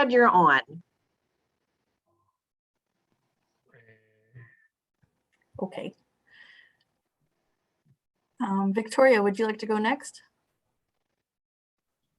you're on. Okay. Victoria, would you like to go next?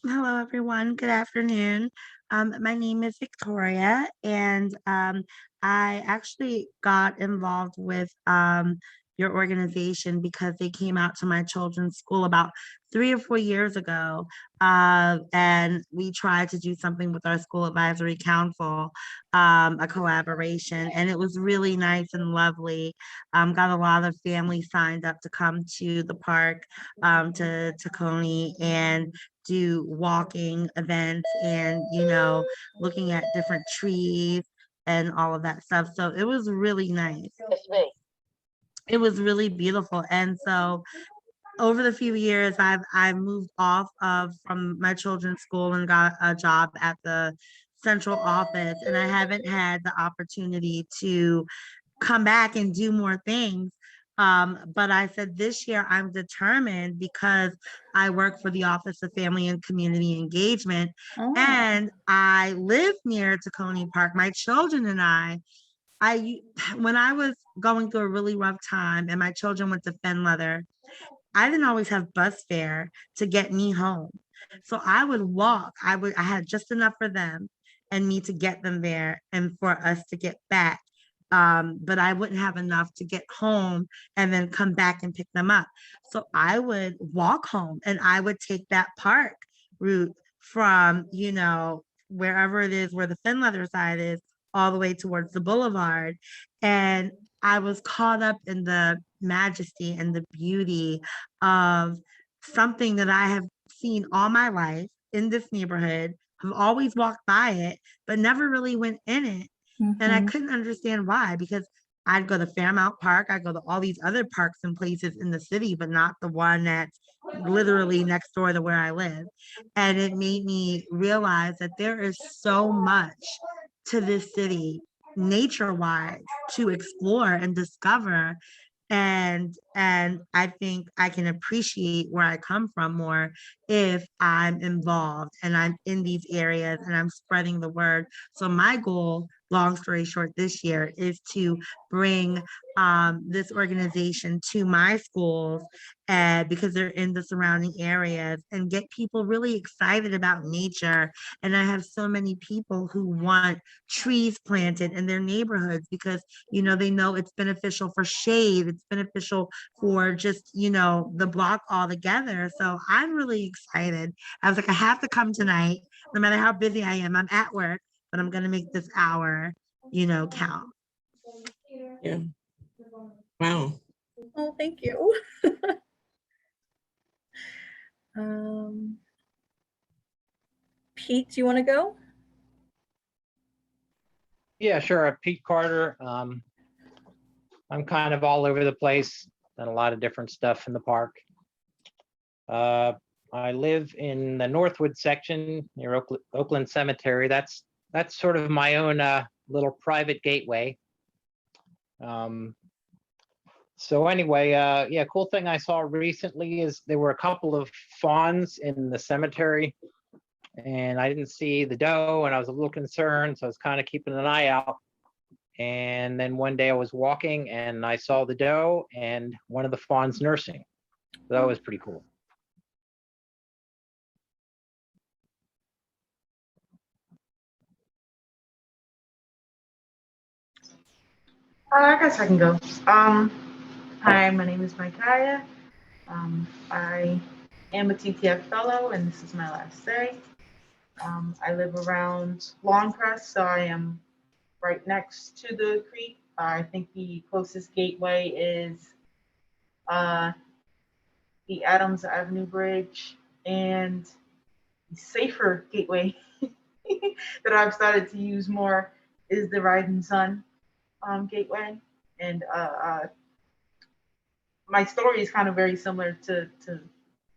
Hello, everyone. Good afternoon. My name is Victoria, and I actually got involved with your organization because they came out to my children's school about 3 or 4 years ago, and we tried to do something with our school advisory council, a collaboration, and it was really nice and lovely. Got a lot of families signed up to come to the park, to Tacony, and do walking events and, looking at different trees and all of that stuff. So it was really nice. It was really beautiful. And so over the few years, I've moved off of from my children's school and got a job at the central office, and I haven't had the opportunity to come back and do more things. But I said this year I'm determined because I work for the Office of Family and Community Engagement, and I live near Tacony Park. My children and I, when I was going through a really rough time and my children went to Fenleather, I didn't always have bus fare to get me home. So I would walk. I had just enough for them and me to get them there and for us to get back. But I wouldn't have enough to get home and then come back and pick them up. So I would walk home and I would take that park route from, wherever it is, where the Fenleather side is, all the way towards the boulevard. And I was caught up in the majesty and the beauty of something that I have seen all my life in this neighborhood. I've always walked by it, but never really went in it. And I couldn't understand why, because I'd go to Fairmount Park, I'd go to all these other parks and places in the city, but not the one that's literally next door to where I live. And it made me realize that there is so much to this city, nature-wise, to explore and discover. And I think I can appreciate where I come from more if I'm involved and I'm in these areas and I'm spreading the word. So my goal, long story short, this year is to bring this organization to my schools, because they're in the surrounding areas, and get people really excited about nature. And I have so many people who want trees planted in their neighborhoods because, they know it's beneficial for shade, it's beneficial for just, the block all together. So I'm really excited. I was like, I have to come tonight, no matter how busy I am. I'm at work, but I'm going to make this hour, count. Yeah. Wow. Oh, thank you. Pete, do you want to go? Yeah, sure. Pete Carter. I'm kind of all over the place, done a lot of different stuff in the park. I live in the Northwood section near Oakland Cemetery. That's sort of my own little private gateway. So anyway, yeah, cool thing I saw recently is there were a couple of fawns in the cemetery, and I didn't see the doe, and I was a little concerned, so I was kind of keeping an eye out. And then one day I was walking and I saw the doe and one of the fawns nursing. So that was pretty cool. I guess I can go. Hi, my name is Kayak. I am a TTF fellow, and this is my last day. I live around Longcrest, so I am right next to the creek. I think the closest gateway is the Adams Avenue Bridge, and the safer gateway that I've started to use more is the Rising Sun gateway. And my story is kind of very similar to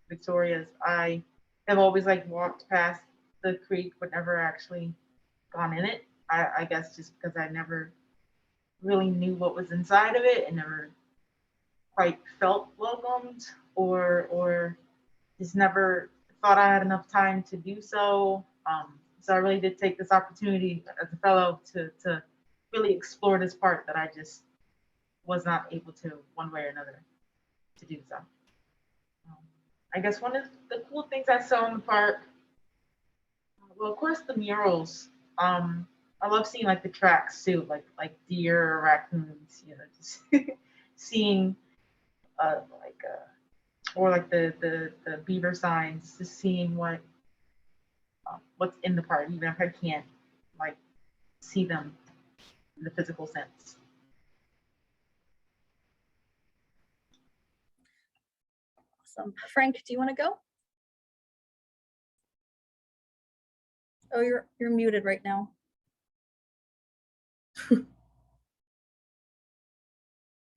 Victoria's. I have always walked past the creek, but never actually gone in it. I guess just because I never really knew what was inside of it and never quite felt welcomed, or just never thought I had enough time to do so. So I really did take this opportunity as a fellow to really explore this part that I just was not able to, one way or another, to do so. I guess one of the cool things I saw in the park, well, of course, the murals. I love seeing like the tracks too, like deer, raccoons, you know, just seeing or like the beaver signs, just seeing what's in the park, even if I can't like see them in the physical sense. Awesome. Frank, do you want to go? Oh, you're muted right now.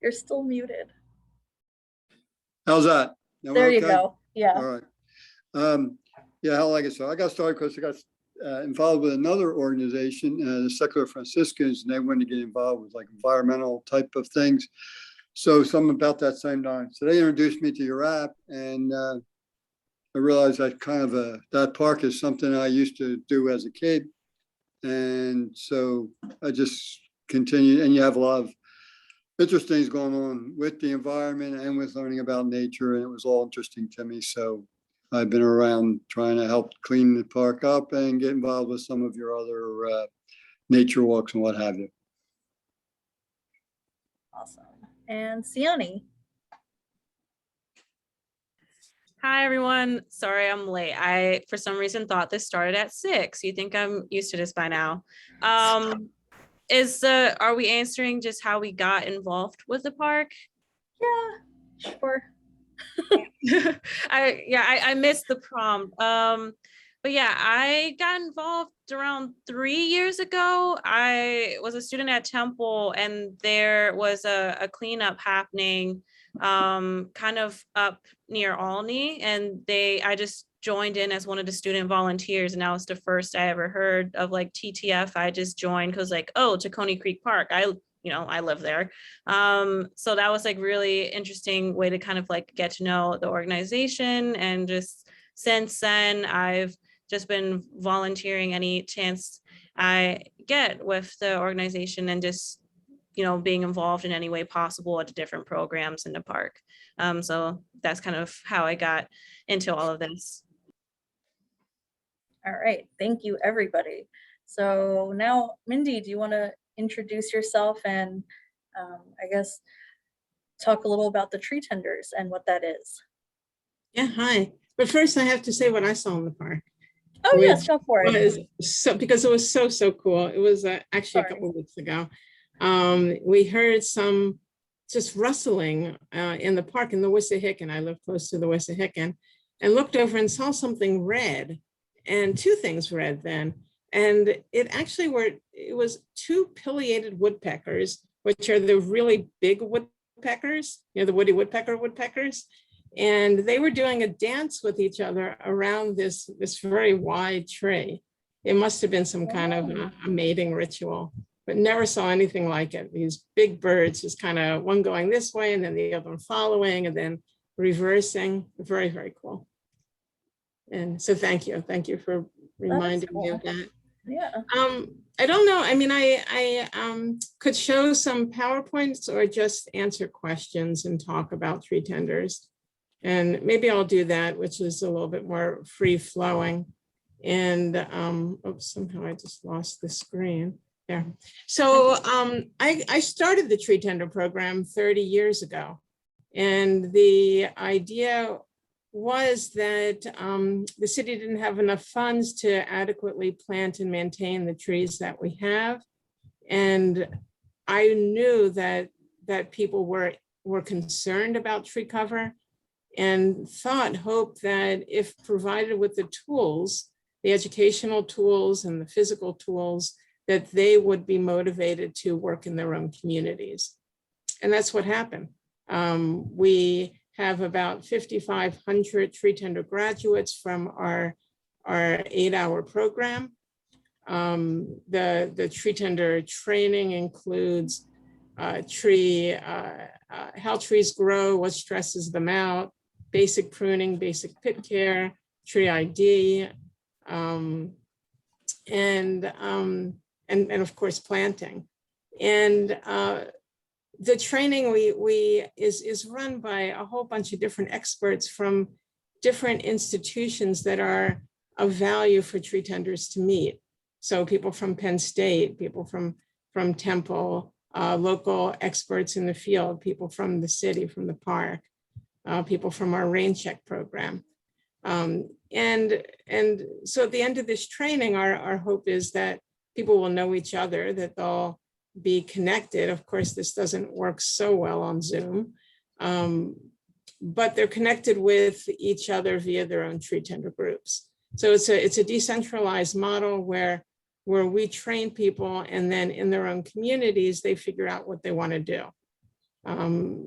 You're still muted. How's that? Now we're There you okay? go. Yeah. All right. Yeah, how like I said, I got started because I got involved with another organization, the Secular Franciscans, and they wanted to get involved with like environmental type of things. So something about that same time. So they introduced me to your app, and I realized that kind of that park is something I used to do as a kid. And so I just continued, and you have a lot of interesting things going on with the environment and with learning about nature, and it was all interesting to me. So I've been around trying to help clean the park up and get involved with some of your other nature walks and what have you. Awesome. And Siani. Hi, everyone. Sorry I'm late. I, for some reason, thought this started at 6. You think I'm used to this by now. Are we answering just how we got involved with the park? Yeah, sure. I missed the prompt. But yeah, I got involved around 3 years ago. I was a student at Temple, and there was a cleanup happening kind of up near Alney, and I just joined in as one of the student volunteers, and that was the first I ever heard of like TTF. I just joined because like, oh, Tacony Creek Park, I live there. So that was like really interesting way to kind of like get to know the organization, and just since then I've just been volunteering any chance I get with the organization, and just being involved in any way possible at the different programs in the park. So that's kind of how I got into all of this. All right. Thank you, everybody. So now, Mindy, do you want to introduce yourself and I guess talk a little about the tree tenders and what that is? Yeah, hi. But first I have to say what I saw in the park. Oh, yes, go for it. Because it was so cool. It was actually a couple of weeks ago. We heard some just rustling in the park in the Wissahickon. I live close to the Wissahickon, and looked over and saw something red, and two things red then. And it was two pileated woodpeckers, which are the really big woodpeckers, the woody woodpeckers. And they were doing a dance with each other around this very wide tree. It must have been some kind of a mating ritual, but never saw anything like it. These big birds, just kind of one going this way and then the other one following and then reversing. Very, very cool. And so thank you for reminding me of that. Yeah. I don't know. I mean, I could show some PowerPoints or just answer questions and talk about tree tenders. And maybe I'll do that, which is a little bit more free flowing. And oops, somehow I just lost the screen there. So I started the tree tender program 30 years ago. And the idea was that the city didn't have enough funds to adequately plant and maintain the trees that we have. And I knew that people were concerned about tree cover, and hoped that if provided with the tools, the educational tools and the physical tools, that they would be motivated to work in their own communities. And that's what happened. We have about 5,500 tree tender graduates from our 8-hour program. The tree tender training includes how trees grow, what stresses them out, basic pruning, basic pit care, tree ID, and of course planting. And the training is run by a whole bunch of different experts from different institutions that are of value for tree tenders to meet. So people from Penn State, people from Temple, local experts in the field, people from the city, from the park, people from our rain check program. And so at the end of this training, our hope is that people will know each other, that they'll be connected. Of course, this doesn't work so well on Zoom, but they're connected with each other via their own tree tender groups. So it's a decentralized model where we train people, and then in their own communities, they figure out what they want to do.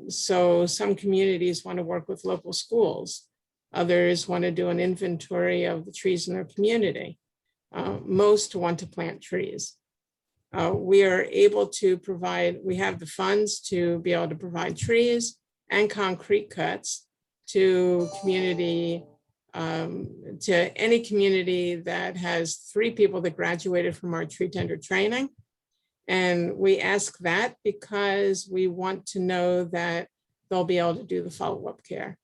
So some communities want to work with local schools. Others want to do an inventory of the trees in their community. Most want to plant trees. We are able to provide, we have the funds to be able to provide trees and concrete cuts to community, to any community that has 3 people that graduated from our tree tender training. And we ask that because we want to know that they'll be able to do the follow-up care.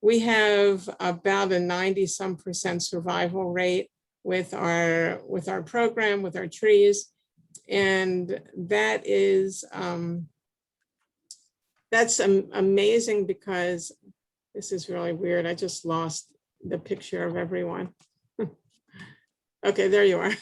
We have about a 90% survival rate with our program, with our trees. And that is, that's amazing, because this is really weird. I just lost the picture of everyone. Okay, there you are.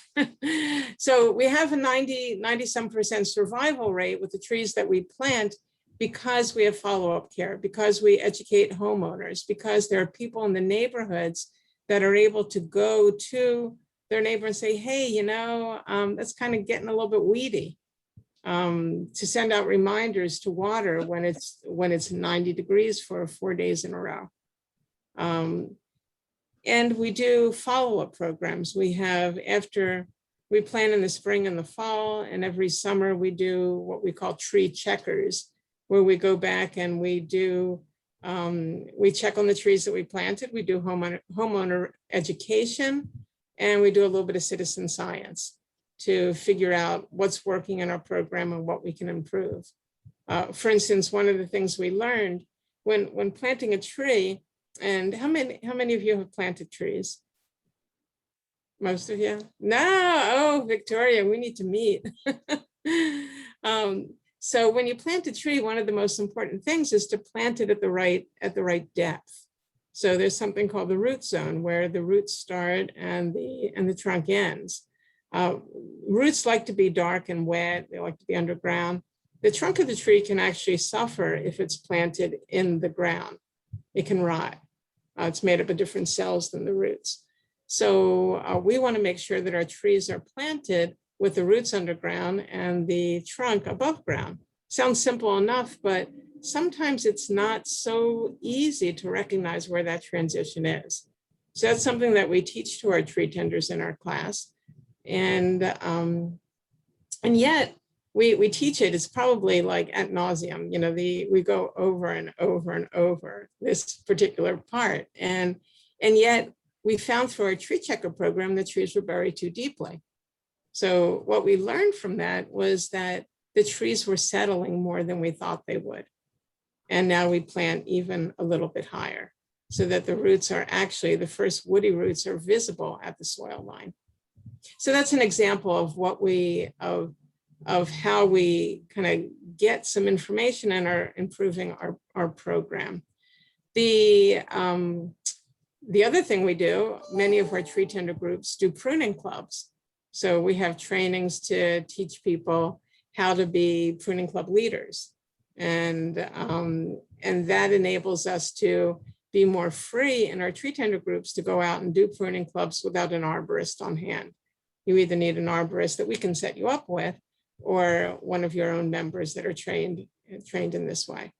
So we have a 90% survival rate with the trees that we plant, because we have follow-up care, because we educate homeowners, because there are people in the neighborhoods that are able to go to their neighbor and say, hey, you know, that's kind of getting a little bit weedy. To send out reminders to water when it's 90 degrees for 4 days in a row. And we do follow-up programs. We have, after we plant in the spring and the fall, and every summer we do what we call tree checkers, where we go back and we do, we check on the trees that we planted. We do homeowner education, and we do a little bit of citizen science to figure out what's working in our program and what we can improve. For instance, one of the things we learned when planting a tree, and how many of you have planted trees? Most of you? No, oh, Victoria, we need to meet. So when you plant a tree, one of the most important things is to plant it at the right depth. So there's something called the root zone, where the roots start and the trunk ends. Roots like to be dark and wet. They like to be underground. The trunk of the tree can actually suffer if it's planted in the ground. It can rot. It's made up of different cells than the roots. So we want to make sure that our trees are planted with the roots underground and the trunk above ground. Sounds simple enough, but sometimes it's not so easy to recognize where that transition is. So that's something that we teach to our tree tenders in our class. And yet we teach it, it's probably like ad nauseum, you know, we go over and over and over this particular part. And yet we found through our tree checker program, the trees were buried too deeply. So what we learned from that was that the trees were settling more than we thought they would. And now we plant even a little bit higher, so that the roots are actually, the first woody roots are visible at the soil line. So that's an example of what of how we kind of get some information and are improving our program. The other thing we do, many of our tree tender groups do pruning clubs. So we have trainings to teach people how to be pruning club leaders. And that enables us to be more free in our tree tender groups to go out and do pruning clubs without an arborist on hand. You either need an arborist that we can set you up with, or one of your own members that are trained in this way.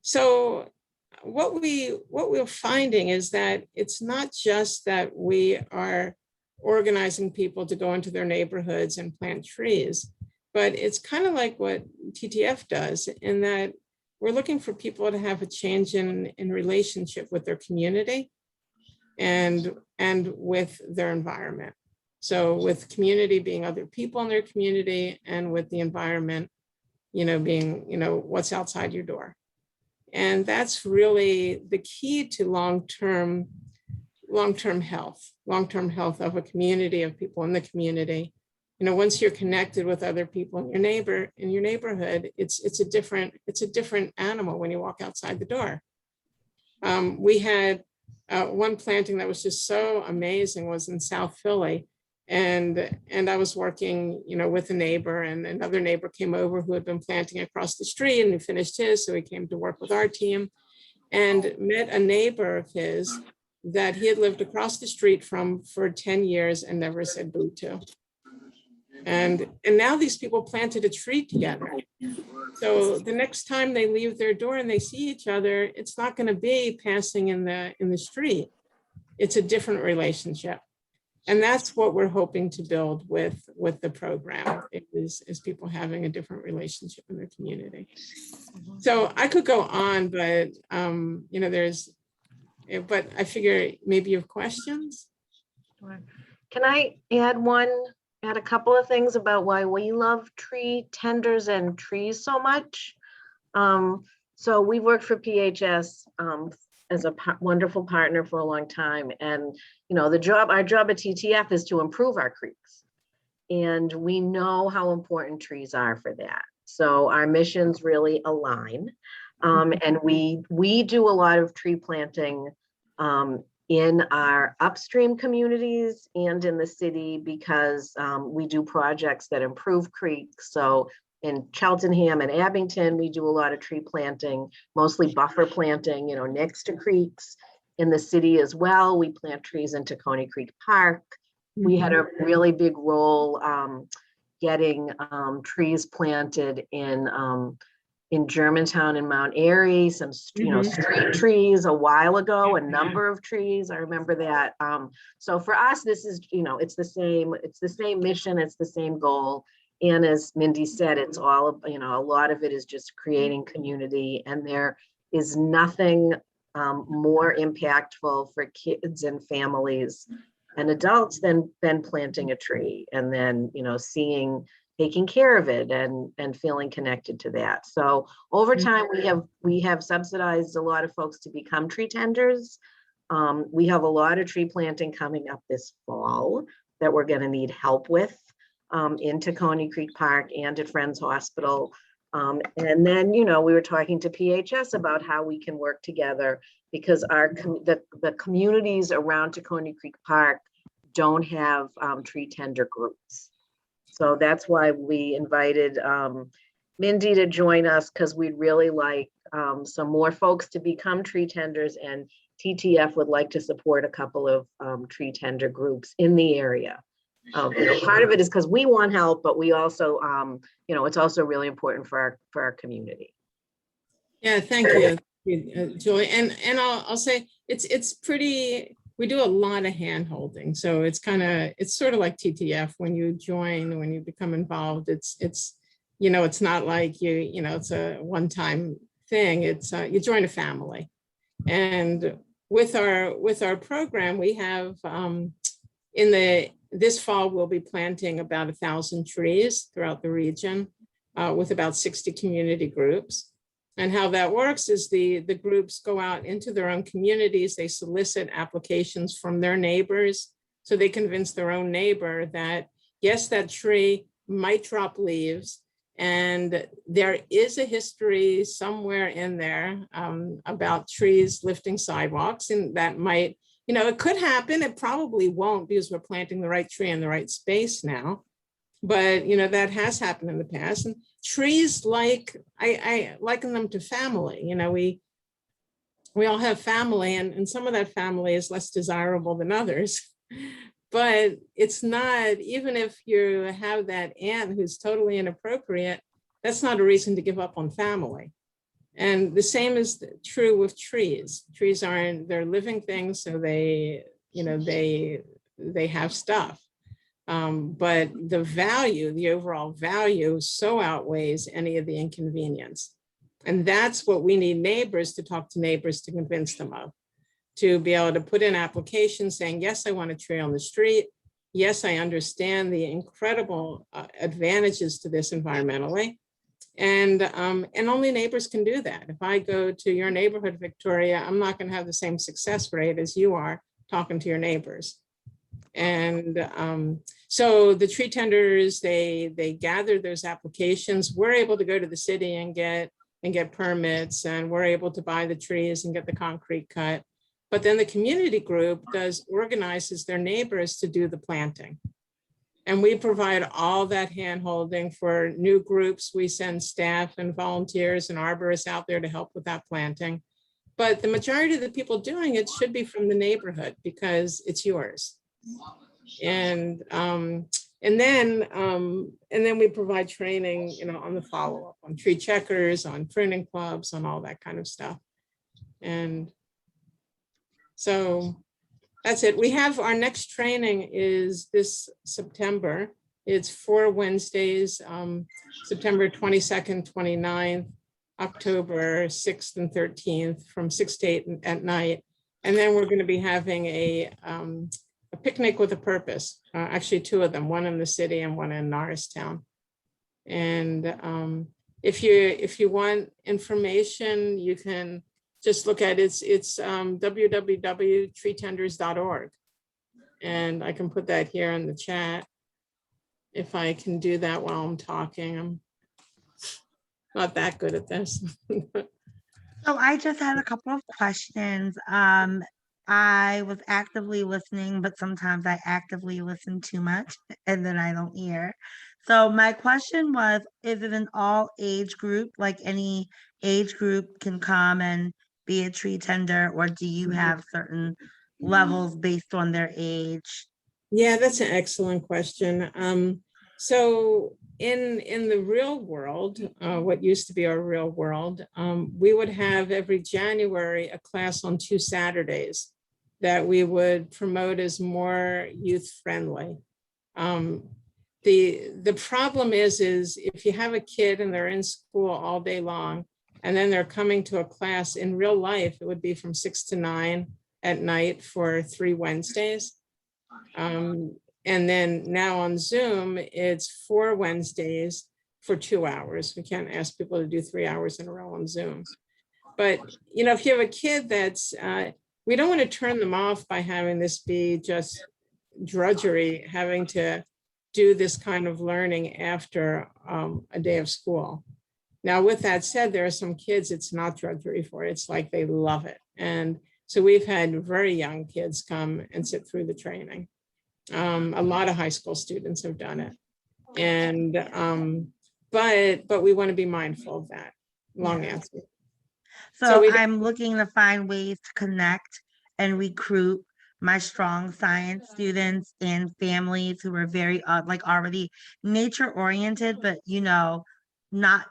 So what we're finding is that it's not just that we are organizing people to go into their neighborhoods and plant trees, but it's kind of like what TTF does, in that we're looking for people to have a change in relationship with their community. and with their environment. So with community being other people in their community, and with the environment, being, what's outside your door. And that's really the key to long-term health of a community, of people in the community. Once you're connected with other people in your neighborhood, it's a different animal when you walk outside the door. We had one planting that was just so amazing, was in South Philly. And I was working, with a neighbor, and another neighbor came over who had been planting across the street, and he finished his. So he came to work with our team and met a neighbor of his that he had lived across the street from for 10 years and never said boo to. And now these people planted a tree together. So the next time they leave their door and they see each other, it's not going to be passing in the street. It's a different relationship. And that's what we're hoping to build with the program, is people having a different relationship in their community. So I could go on, but but I figure maybe you have questions. Can I add a couple of things about why we love tree tenders and trees so much? So we worked for PHS as a wonderful partner for a long time. And, our job at TTF is to improve our creeks. And we know how important trees are for that. So our missions really align. And we do a lot of tree planting in our upstream communities and in the city, because we do projects that improve creeks. So in Cheltenham and Abington, we do a lot of tree planting, mostly buffer planting, next to creeks. In the city as well, we plant trees in Tacony Creek Park. We had a really big role getting trees planted in Germantown and Mount Airy, some street trees a while ago, a number of trees. I remember that. So for us, this is, it's the same mission, it's the same goal. And as Mindy said, it's all, a lot of it is just creating community, and there is nothing more impactful for kids and families and adults than planting a tree, and then, taking care of it and feeling connected to that. So over time, we have subsidized a lot of folks to become tree tenders. We have a lot of tree planting coming up this fall that we're going to need help with in Tacony Creek Park and at Friends Hospital. And then, we were talking to PHS about how we can work together, because the communities around Tacony Creek Park don't have tree tender groups. So that's why we invited Mindy to join us, because we'd really like some more folks to become tree tenders, and TTF would like to support a couple of tree tender groups in the area. Part of it is because we want help, but we also, it's also really important for our community. Yeah, thank you, Julie. And I'll say it's pretty. We do a lot of hand holding, so it's sort of like TTF. When you join, when you become involved, it's not like it's a one-time thing. It's you join a family, and with our program, we have this fall we'll be planting about 1,000 trees throughout the region with about 60 community groups. And how that works is the groups go out into their own communities. They solicit applications from their neighbors. So they convince their own neighbor that, yes, that tree might drop leaves. And there is a history somewhere in there about trees lifting sidewalks. And that might, it could happen. It probably won't, because we're planting the right tree in the right space now. But, that has happened in the past. And trees, I liken them to family. We all have family, and some of that family is less desirable than others. But it's not, even if you have that aunt who's totally inappropriate, that's not a reason to give up on family. And the same is true with trees. Trees they're living things, so they have stuff. But the overall value so outweighs any of the inconvenience. And that's what we need neighbors to talk to neighbors to convince them of, to be able to put in applications saying, yes, I want a tree on the street. Yes, I understand the incredible advantages to this environmentally. And only neighbors can do that. If I go to your neighborhood, Victoria, I'm not going to have the same success rate as you are talking to your neighbors. And so the tree tenders, they gather those applications. We're able to go to the city and get permits, and we're able to buy the trees and get the concrete cut. But then the community group organizes their neighbors to do the planting. And we provide all that hand-holding for new groups. We send staff and volunteers and arborists out there to help with that planting. But the majority of the people doing it should be from the neighborhood because it's yours. And then we provide training, on the follow-up, on tree checkers, on pruning clubs, on all that kind of stuff. And so that's it. We have our next training is this September. It's 4 Wednesdays, September 22nd, 29th, October 6th and 13th from 6 to 8 at night. And then we're going to be having a picnic with a purpose. Actually, 2 of them, one in the city and one in Norristown. And if you want information, you can just look at it. It's www.treetenders.org. And I can put that here in the chat if I can do that while I'm talking. I'm not that good at this. So I just had a couple of questions. I was actively listening, but sometimes I actively listen too much and then I don't hear. So my question was, is it an all age group? Like any age group can come and be a tree tender, or do you have certain levels based on their age? Yeah, that's an excellent question. So in the real world, what used to be our real world, we would have every January a class on 2 Saturdays that we would promote as more youth friendly. The problem is if you have a kid and they're in school all day long, and then they're coming to a class in real life, it would be from 6 to 9 at night for 3 Wednesdays. And then now on Zoom, it's 4 Wednesdays for 2 hours. We can't ask people to do 3 hours in a row on Zoom. But, if you have a kid that's, we don't want to turn them off by having this be just drudgery, having to do this kind of learning after a day of school. Now, with that said, there are some kids it's not drudgery for. It's like they love it. And so we've had very young kids come and sit through the training. A lot of high school students have done it. And but we want to be mindful of that. Long answer. So I'm looking to find ways to connect and recruit my strong science students and families who are very already nature oriented, but not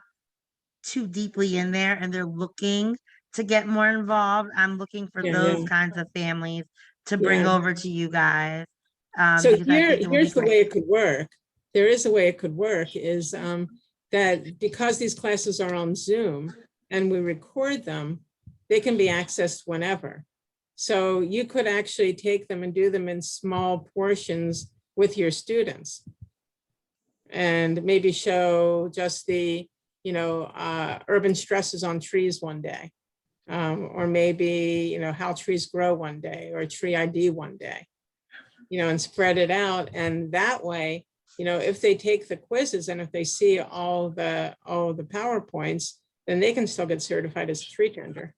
too deeply in there, and they're looking to get more involved. I'm looking for those kinds of families to bring over to you guys. So here's the way it could work. There is a way it could work is that because these classes are on Zoom and we record them, they can be accessed whenever. So you could actually take them and do them in small portions with your students and maybe show just the, urban stresses on trees one day, or maybe, how trees grow one day, or tree ID one day, and spread it out. And that way, if they take the quizzes and if they see all the PowerPoints, then they can still get certified as a tree tender.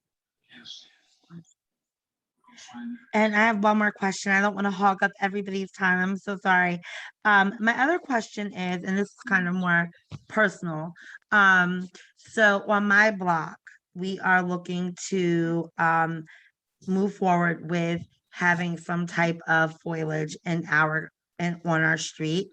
And I have one more question. I don't want to hog up everybody's time. I'm so sorry. My other question is, and this is kind of more personal. So on my block, we are looking to move forward with having some type of foliage on our street.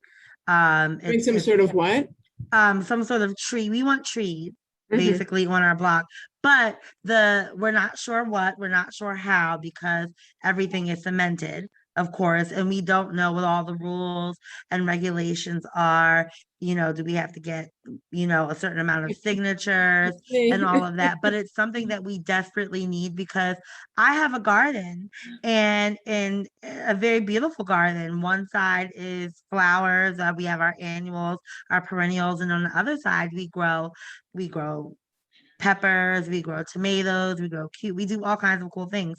Some sort of what? Some sort of tree. We want trees basically on our block, but we're not sure what, we're not sure how, because everything is cemented. of course, and we don't know what all the rules and regulations are. Do we have to get, a certain amount of signatures and all of that? But it's something that we desperately need because I have a garden and a very beautiful garden. One side is flowers. We have our annuals, our perennials, and on the other side we grow peppers, we grow tomatoes, we do all kinds of cool things.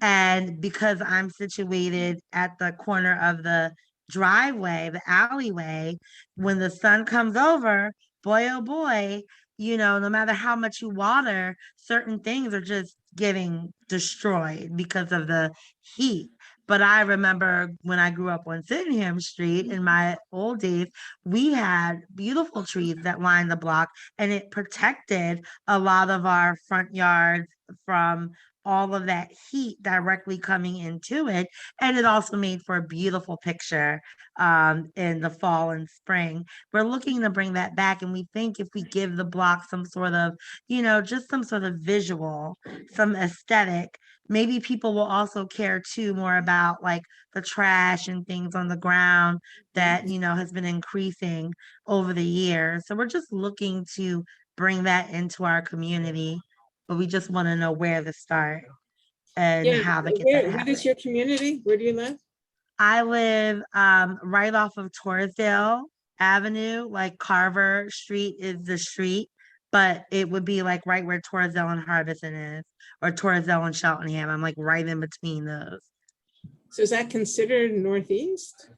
And because I'm situated at the corner of the driveway, the alleyway, when the sun comes over, boy, oh boy, no matter how much you water, certain things are just getting destroyed because of the heat. But I remember when I grew up on Sydenham Street in my old days, we had beautiful trees that lined the block and it protected a lot of our front yards from all of that heat directly coming into it. And it also made for a beautiful picture in the fall and spring. We're looking to bring that back. And we think if we give the block some sort of, just some sort of visual, some aesthetic, maybe people will also care too more about like the trash and things on the ground that, has been increasing over the years. So we're just looking to bring that into our community, but we just want to know where to start and Yeah, how to get that what happening. is your community? Where do you live? I live right off of Torresdale Avenue, like Carver Street is the street, but it would be like right where Torresdale and Harbison is, or Torresdale and Cheltenham. I'm like right in between those. So is that considered northeast?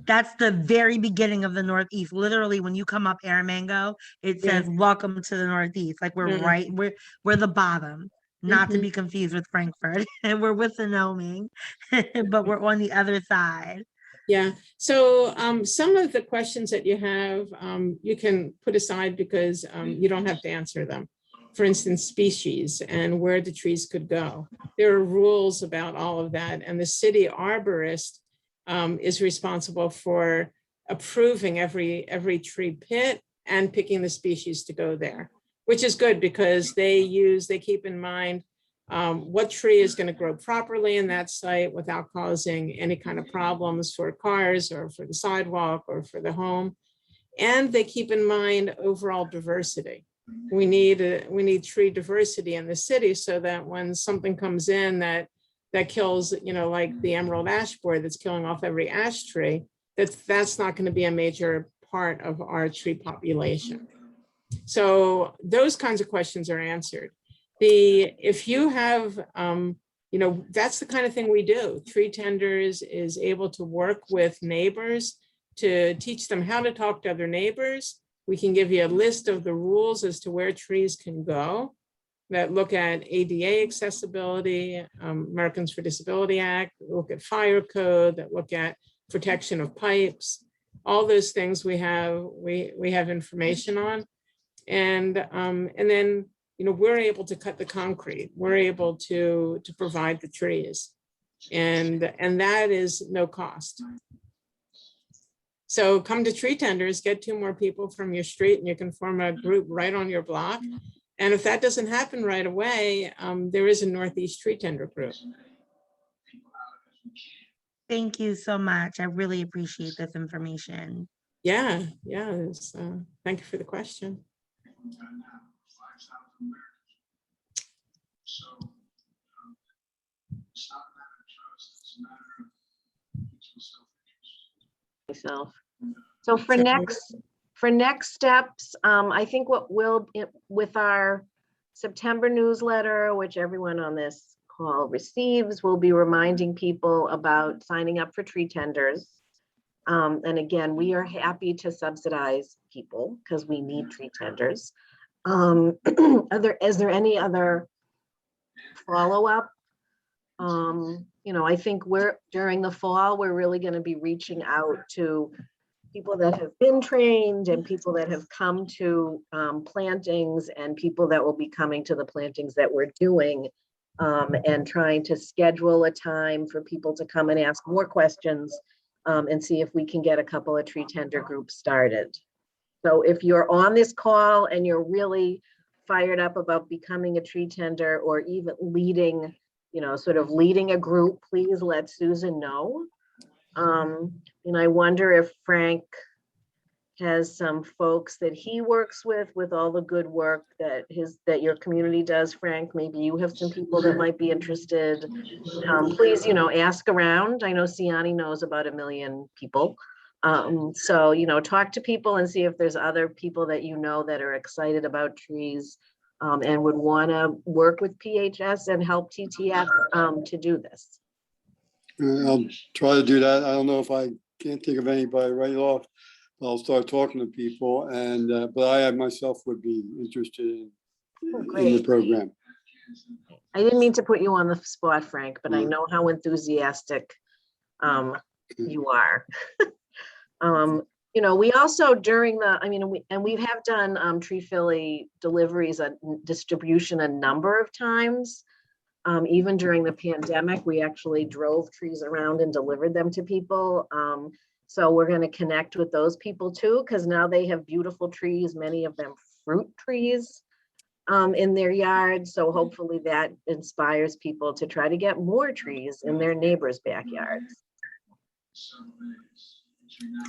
That's the very beginning of the Northeast. Literally, when you come up Aramango, it says "Welcome to the Northeast." Like we're the bottom, not to be confused with Frankfurt. And we're with Wyoming, but we're on the other side. Yeah. So some of the questions that you have, you can put aside because you don't have to answer them. For instance, species and where the trees could go. There are rules about all of that, and the city arborist is responsible for approving every tree pit and picking the species to go there, which is good because they keep in mind what tree is going to grow properly in that site without causing any kind of problems for cars or for the sidewalk or for the home. And they keep in mind overall diversity. We need tree diversity in the city so that when something comes in that kills, like the emerald ash borer that's killing off every ash tree, that's not going to be a major part of our tree population. So those kinds of questions are answered. If you have, that's the kind of thing we do. Tree Tenders is able to work with neighbors to teach them how to talk to other neighbors. We can give you a list of the rules as to where trees can go that look at ADA accessibility, Americans for Disability Act, look at fire code, that look at protection of pipes, all those things we have information on. And then, we're able to cut the concrete. We're able to provide the trees, and that is no cost. So come to Tree Tenders, get 2 more people from your street, and you can form a group right on your block. And if that doesn't happen right away, there is a Northeast Tree Tender group. Thank you so much. I really appreciate this information. Yeah. Thank you for the question. Myself. So for next steps, I think what we'll, with our September newsletter, which everyone on this call receives, we'll be reminding people about signing up for Tree Tenders. And again, we are happy to subsidize people because we need Tree Tenders. Is there any other follow-up? I think during the fall, we're really going to be reaching out to people that have been trained and people that have come to plantings and people that will be coming to the plantings that we're doing, and trying to schedule a time for people to come and ask more questions and see if we can get a couple of Tree Tender groups started. So if you're on this call and you're really fired up about becoming a Tree Tender or even leading, sort of leading a group, please let Susan know. And I wonder if Frank has some folks that he works with all the good work that your community does, Frank. Maybe you have some people that might be interested. Please, ask around. I know Siani knows about 1 million people. So, talk to people and see if there's other people that that are excited about trees and would want to work with PHS and help TTF to do this. I'll try to do that. I don't know if I can't think of anybody right off. I'll start talking to people but I myself would be interested in the program. I didn't mean to put you on the spot, Frank, but I know how enthusiastic you are. We also during we have done Tree Philly deliveries and distribution a number of times. Even during the pandemic, we actually drove trees around and delivered them to people. So we're going to connect with those people too, because now they have beautiful trees, many of them fruit trees in their yards. So hopefully that inspires people to try to get more trees in their neighbors' backyards.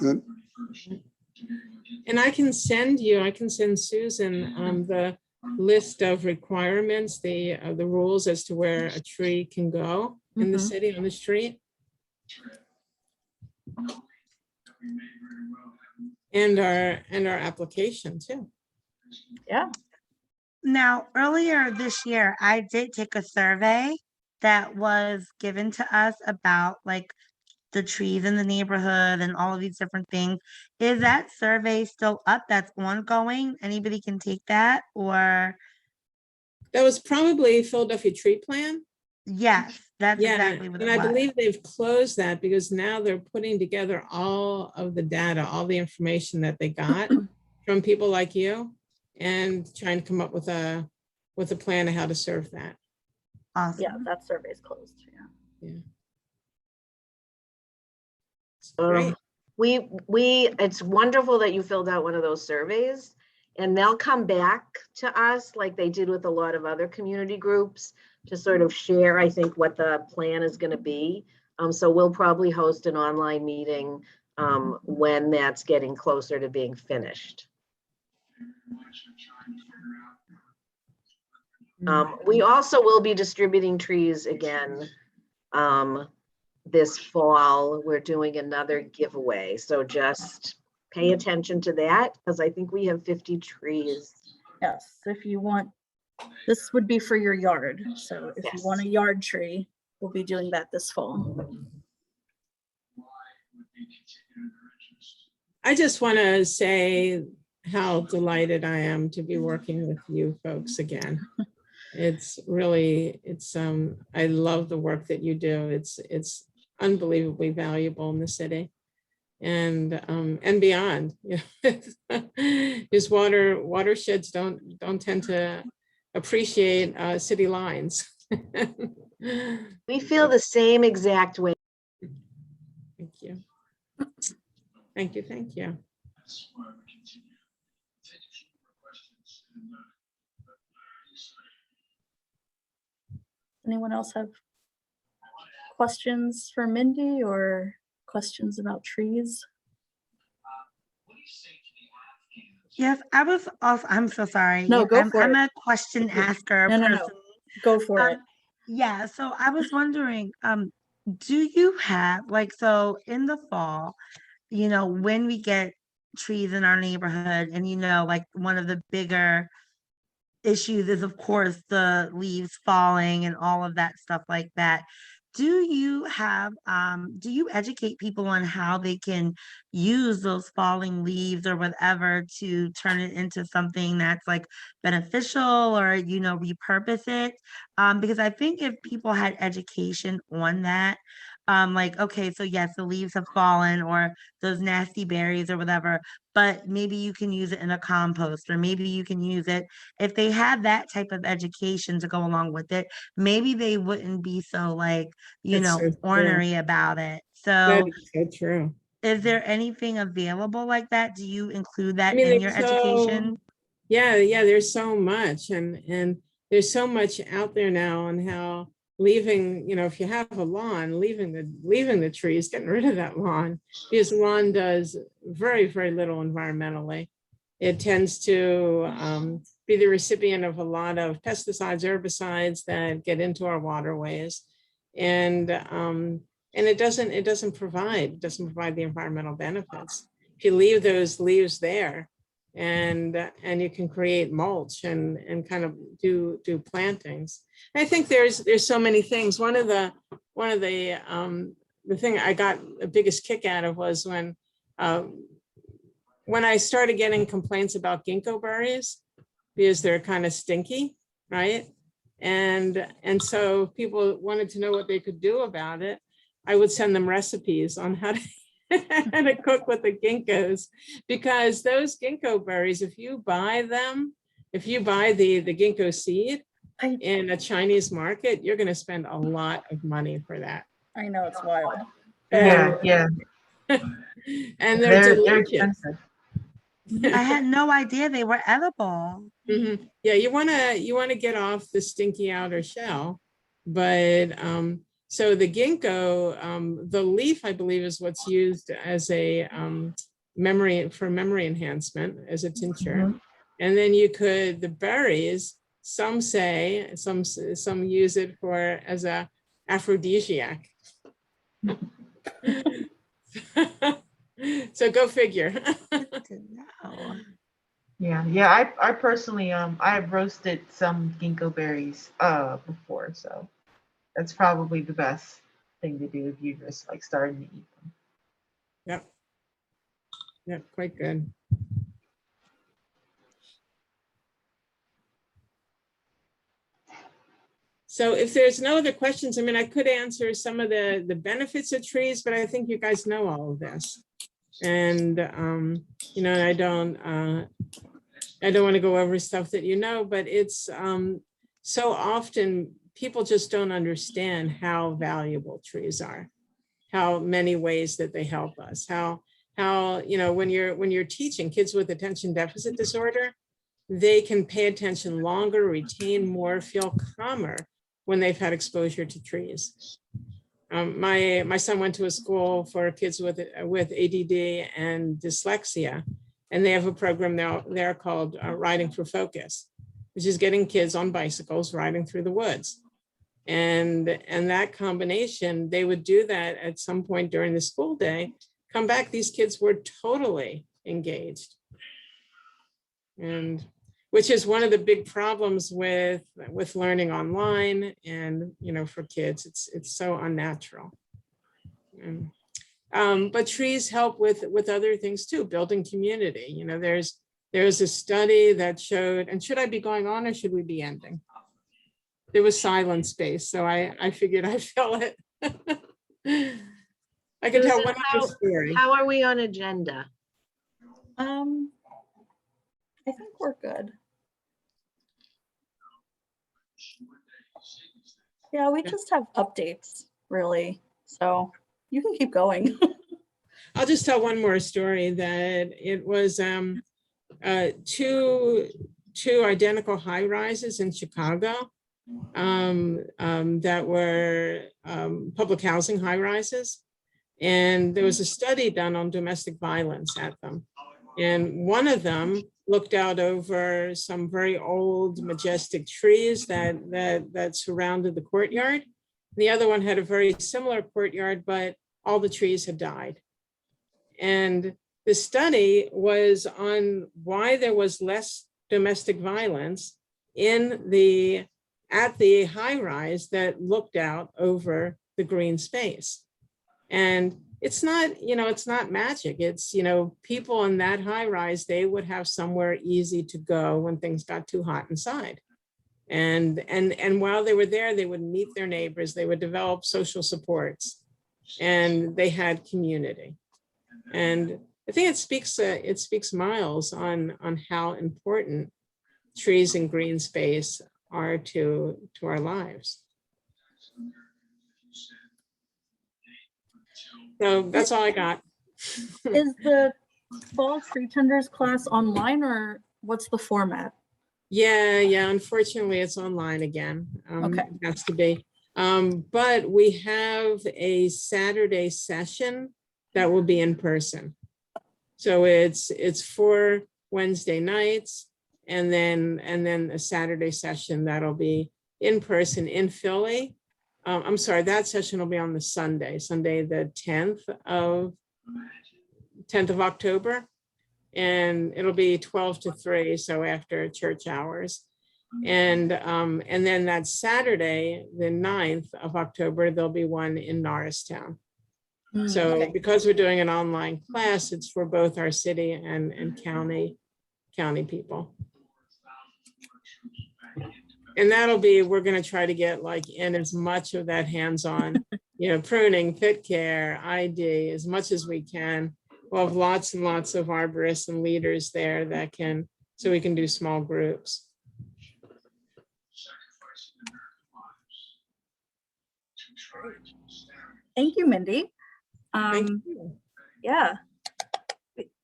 Good. And I can send Susan the list of requirements, the rules as to where a tree can go in the city on the street. And our application too. Yeah. Now, earlier this year, I did take a survey that was given to us about like the trees in the neighborhood and all of these different things. Is that survey still up? That's ongoing? Anybody can take that, or? That was probably Philadelphia Tree Plan. Yes, that's exactly what it and I was. believe they've closed that because now they're putting together all of the data, all the information that they got from people like you, and trying to come up with a plan of how to serve that. Awesome. Yeah, that survey is closed. Yeah. Great. It's wonderful that you filled out one of those surveys, and they'll come back to us like they did with a lot of other community groups to sort of share, I think, what the plan is going to be. So we'll probably host an online meeting when that's getting closer to being finished. We also will be distributing trees again this fall. We're doing another giveaway, so just pay attention to that because I think we have 50 trees. Yes, if you want, this would be for your yard. So if you want a yard tree, we'll be doing that this fall. I just want to say how delighted I am to be working with you folks again. It's really, I love the work that you do. It's unbelievably valuable in the city and beyond. Because watersheds don't tend to appreciate city lines. We feel the same exact way. Thank you. Thank you. Thank you. Anyone else have questions for Mindy or questions about trees? Yes, I was also, I'm so sorry. No, go for I'm it. a question asker No, person. go for it. Yeah, so I was wondering, do you have, like, so in the fall, when we get trees in our neighborhood and, like one of the bigger issues is of course the leaves falling and all of that stuff like that. Do you educate people on how they can use those falling leaves or whatever to turn it into something that's like beneficial or, repurpose it? Because I think if people had education on that, like, okay, so yes, the leaves have fallen or those nasty berries or whatever, but maybe you can use it in a compost, or maybe you can use it. If they had that type of education to go along with it, maybe they wouldn't be so like, That's so true. ornery about it. That So is so true. is there anything available like that? Do you include that I mean, in your education? Yeah, there's so much and there's so much out there now on how leaving, if you have a lawn, leaving the trees, getting rid of that lawn, because lawn does very, very little environmentally. It tends to be the recipient of a lot of pesticides, herbicides that get into our waterways, and it doesn't provide the environmental benefits. If you leave those leaves there, and you can create mulch and kind of do plantings. I think there's so many things. One of the thing I got the biggest kick out of was when I started getting complaints about ginkgo berries because they're kind of stinky, right? And so people wanted to know what they could do about it. I would send them recipes on how to cook with the ginkgos, because those ginkgo berries, if you buy the ginkgo seed in a Chinese market, you're going to spend a lot of money for that. I know, it's wild. Yeah. And they're delicious. Expensive. I had no idea they were edible. Mm-hmm. Yeah, you want to get off the stinky outer shell, but so the ginkgo, the leaf, I believe, is what's used as a memory enhancement, as a tincture. Mhm. And then the berries, some use it as a aphrodisiac. So go figure. Good to know. Yeah. I personally, I've roasted some ginkgo berries before, so that's probably the best thing to do if you're just like starting to eat them. Yep, quite good. So if there's no other questions, I mean, I could answer some of the benefits of trees, but I think you guys know all of this. And, I don't want to go over stuff that you know, but it's so often people just don't understand how valuable trees are, how many ways that they help us, how when you're teaching kids with attention deficit disorder, they can pay attention longer, retain more, feel calmer when they've had exposure to trees. My son went to a school for kids with ADD and dyslexia, and they have a program now there called Riding for Focus, which is getting kids on bicycles riding through the woods. And that combination, they would do that at some point during the school day, come back, these kids were totally engaged. And which is one of the big problems with learning online and, for kids, it's so unnatural. But trees help with other things too, building community. There's a study that showed, and should I be going on or should we be ending? There was silent space, so I figured I'd fill it. I can tell one other story. How are we on agenda? I think we're good. Yeah, we just have updates, really. So you can keep going. I'll just tell one more story that it was two identical high rises in Chicago that were public housing high rises. And there was a study done on domestic violence at them. And one of them looked out over some very old, majestic trees that surrounded the courtyard. The other one had a very similar courtyard, but all the trees had died. And the study was on why there was less domestic violence at the high rise that looked out over the green space. And it's not magic. It's, people in that high rise, they would have somewhere easy to go when things got too hot inside. And while they were there, they would meet their neighbors, they would develop social supports, and they had community. And I think it speaks miles on how important trees and green space are to our lives. So that's all I got. Is the fall tree tenders class online, or what's the format? Yeah. Unfortunately, it's online again. Okay. It has to be. But we have a Saturday session that will be in person. So it's 4 Wednesday nights and then a Saturday session that'll be in person in Philly. I'm sorry, that session will be on the Sunday the 10th of October. And it'll be 12 to 3, so after church hours. And then that Saturday, the 9th of October, there'll be one in Norristown. So Okay. because we're doing an online class, it's for both our city and county people. And that'll be, we're going to try to get like in as much of that hands-on, pruning, pit care, ID, as much as we can. We'll have lots and lots of arborists and leaders there so we can do small groups. Thank you, Mindy. Thank you. Yeah.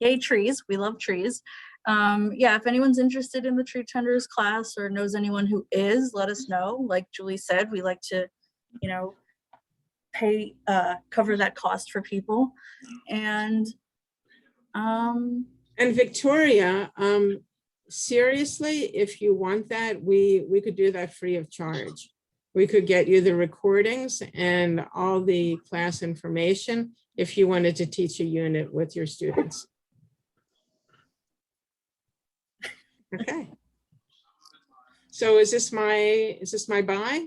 Yay, trees. We love trees. Yeah, if anyone's interested in the tree tenders class or knows anyone who is, let us know. Like Julie said, we like to, cover that cost for people. And Victoria, seriously, if you want that, we could do that free of charge. We could get you the recordings and all the class information if you wanted to teach a unit with your students. Okay. So is this my bye?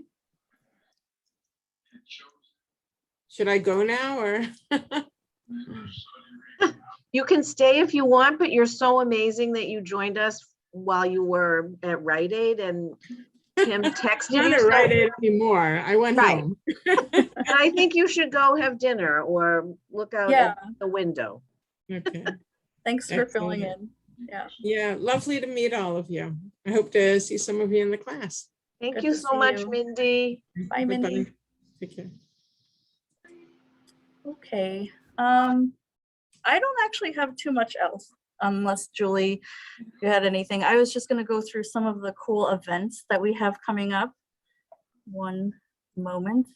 Should I go now or? You can stay if you want, but you're so amazing that you joined us while you were at Rite Aid and Kim texted I'm you. not So- at Rite Aid anymore. I went Right. home. And I think you should go have dinner or look out Yeah. at the window. Okay. thanks for filling Excellent. in. Yeah. Yeah, lovely to meet all of you. I hope to see some of you in the class. Thank Good you to so see much, you. Mindy. Bye, Mindy. Bye-bye. Take care. Okay. I don't actually have too much else, unless Julie, you had anything. I was just going to go through some of the cool events that we have coming up. One moment.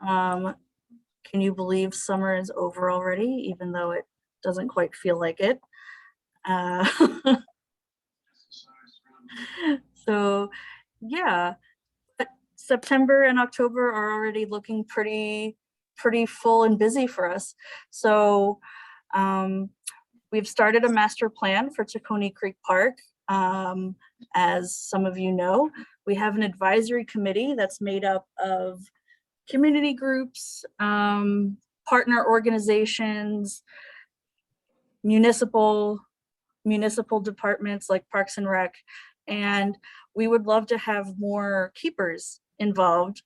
Can you believe summer is over already, even though it doesn't quite feel like it? So yeah, September and October are already looking pretty full and busy for us. So we've started a master plan for Tacony Creek Park. As some of you know, we have an advisory committee that's made up of community groups, partner organizations, municipal departments like Parks and Rec, and we would love to have more keepers involved.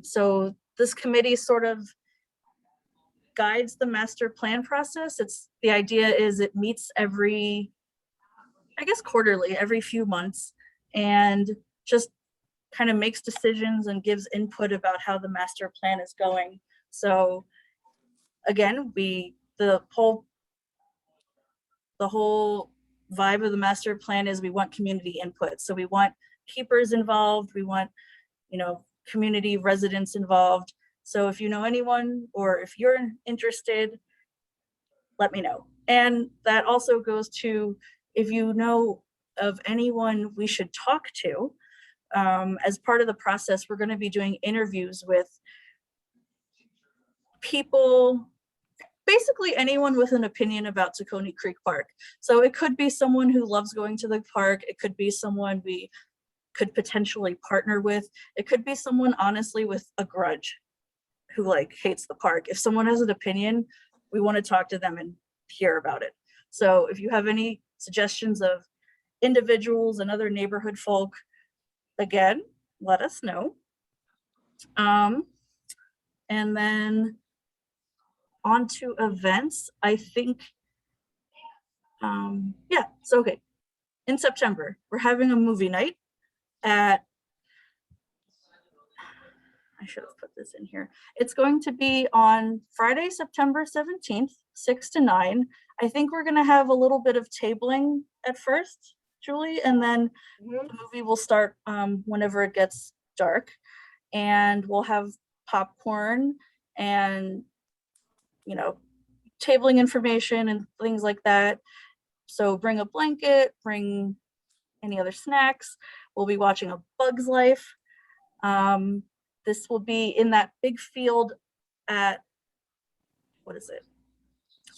So this committee sort of guides the master plan process. The idea is it meets quarterly, every few months, and just kind of makes decisions and gives input about how the master plan is going. So again, the whole vibe of the master plan is we want community input. So we want keepers involved. We want, community residents involved. So if you know anyone or if you're interested, let me know. And that also goes to, if you know of anyone we should talk to, as part of the process, we're going to be doing interviews with people, basically anyone with an opinion about Tacony Creek Park. So it could be someone who loves going to the park. It could be someone we could potentially partner with. It could be someone honestly with a grudge who hates the park. If someone has an opinion, we want to talk to them and hear about it. So if you have any suggestions of individuals and other neighborhood folk, again, let us know. And then on to events, I think, okay. In September, we're having a movie night at, I should have put this in here. It's going to be on Friday, September 17th, 6 to 9. I think we're gonna have a little bit of tabling at first, Julie, and then the movie will start whenever it gets dark. and we'll have popcorn and, you know, tabling information and things like that. So bring a blanket, bring any other snacks. We'll be watching A Bug's Life. This will be in that big field at, what is it?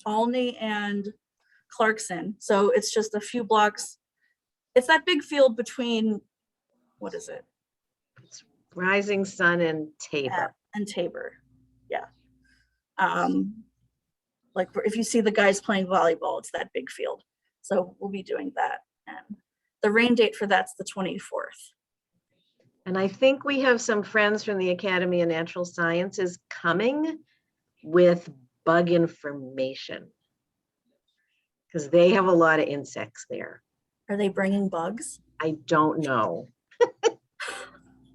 Alney and Clarkson. So it's just a few blocks. It's that big field between, what is it? Rising Sun and Tabor. And Tabor, yeah. Like if you see the guys playing volleyball, it's that big field. So we'll be doing that. And the rain date for that's the 24th. And I think we have some friends from the Academy of Natural Sciences coming with bug information, because they have a lot of insects there. Are they bringing bugs? I don't know.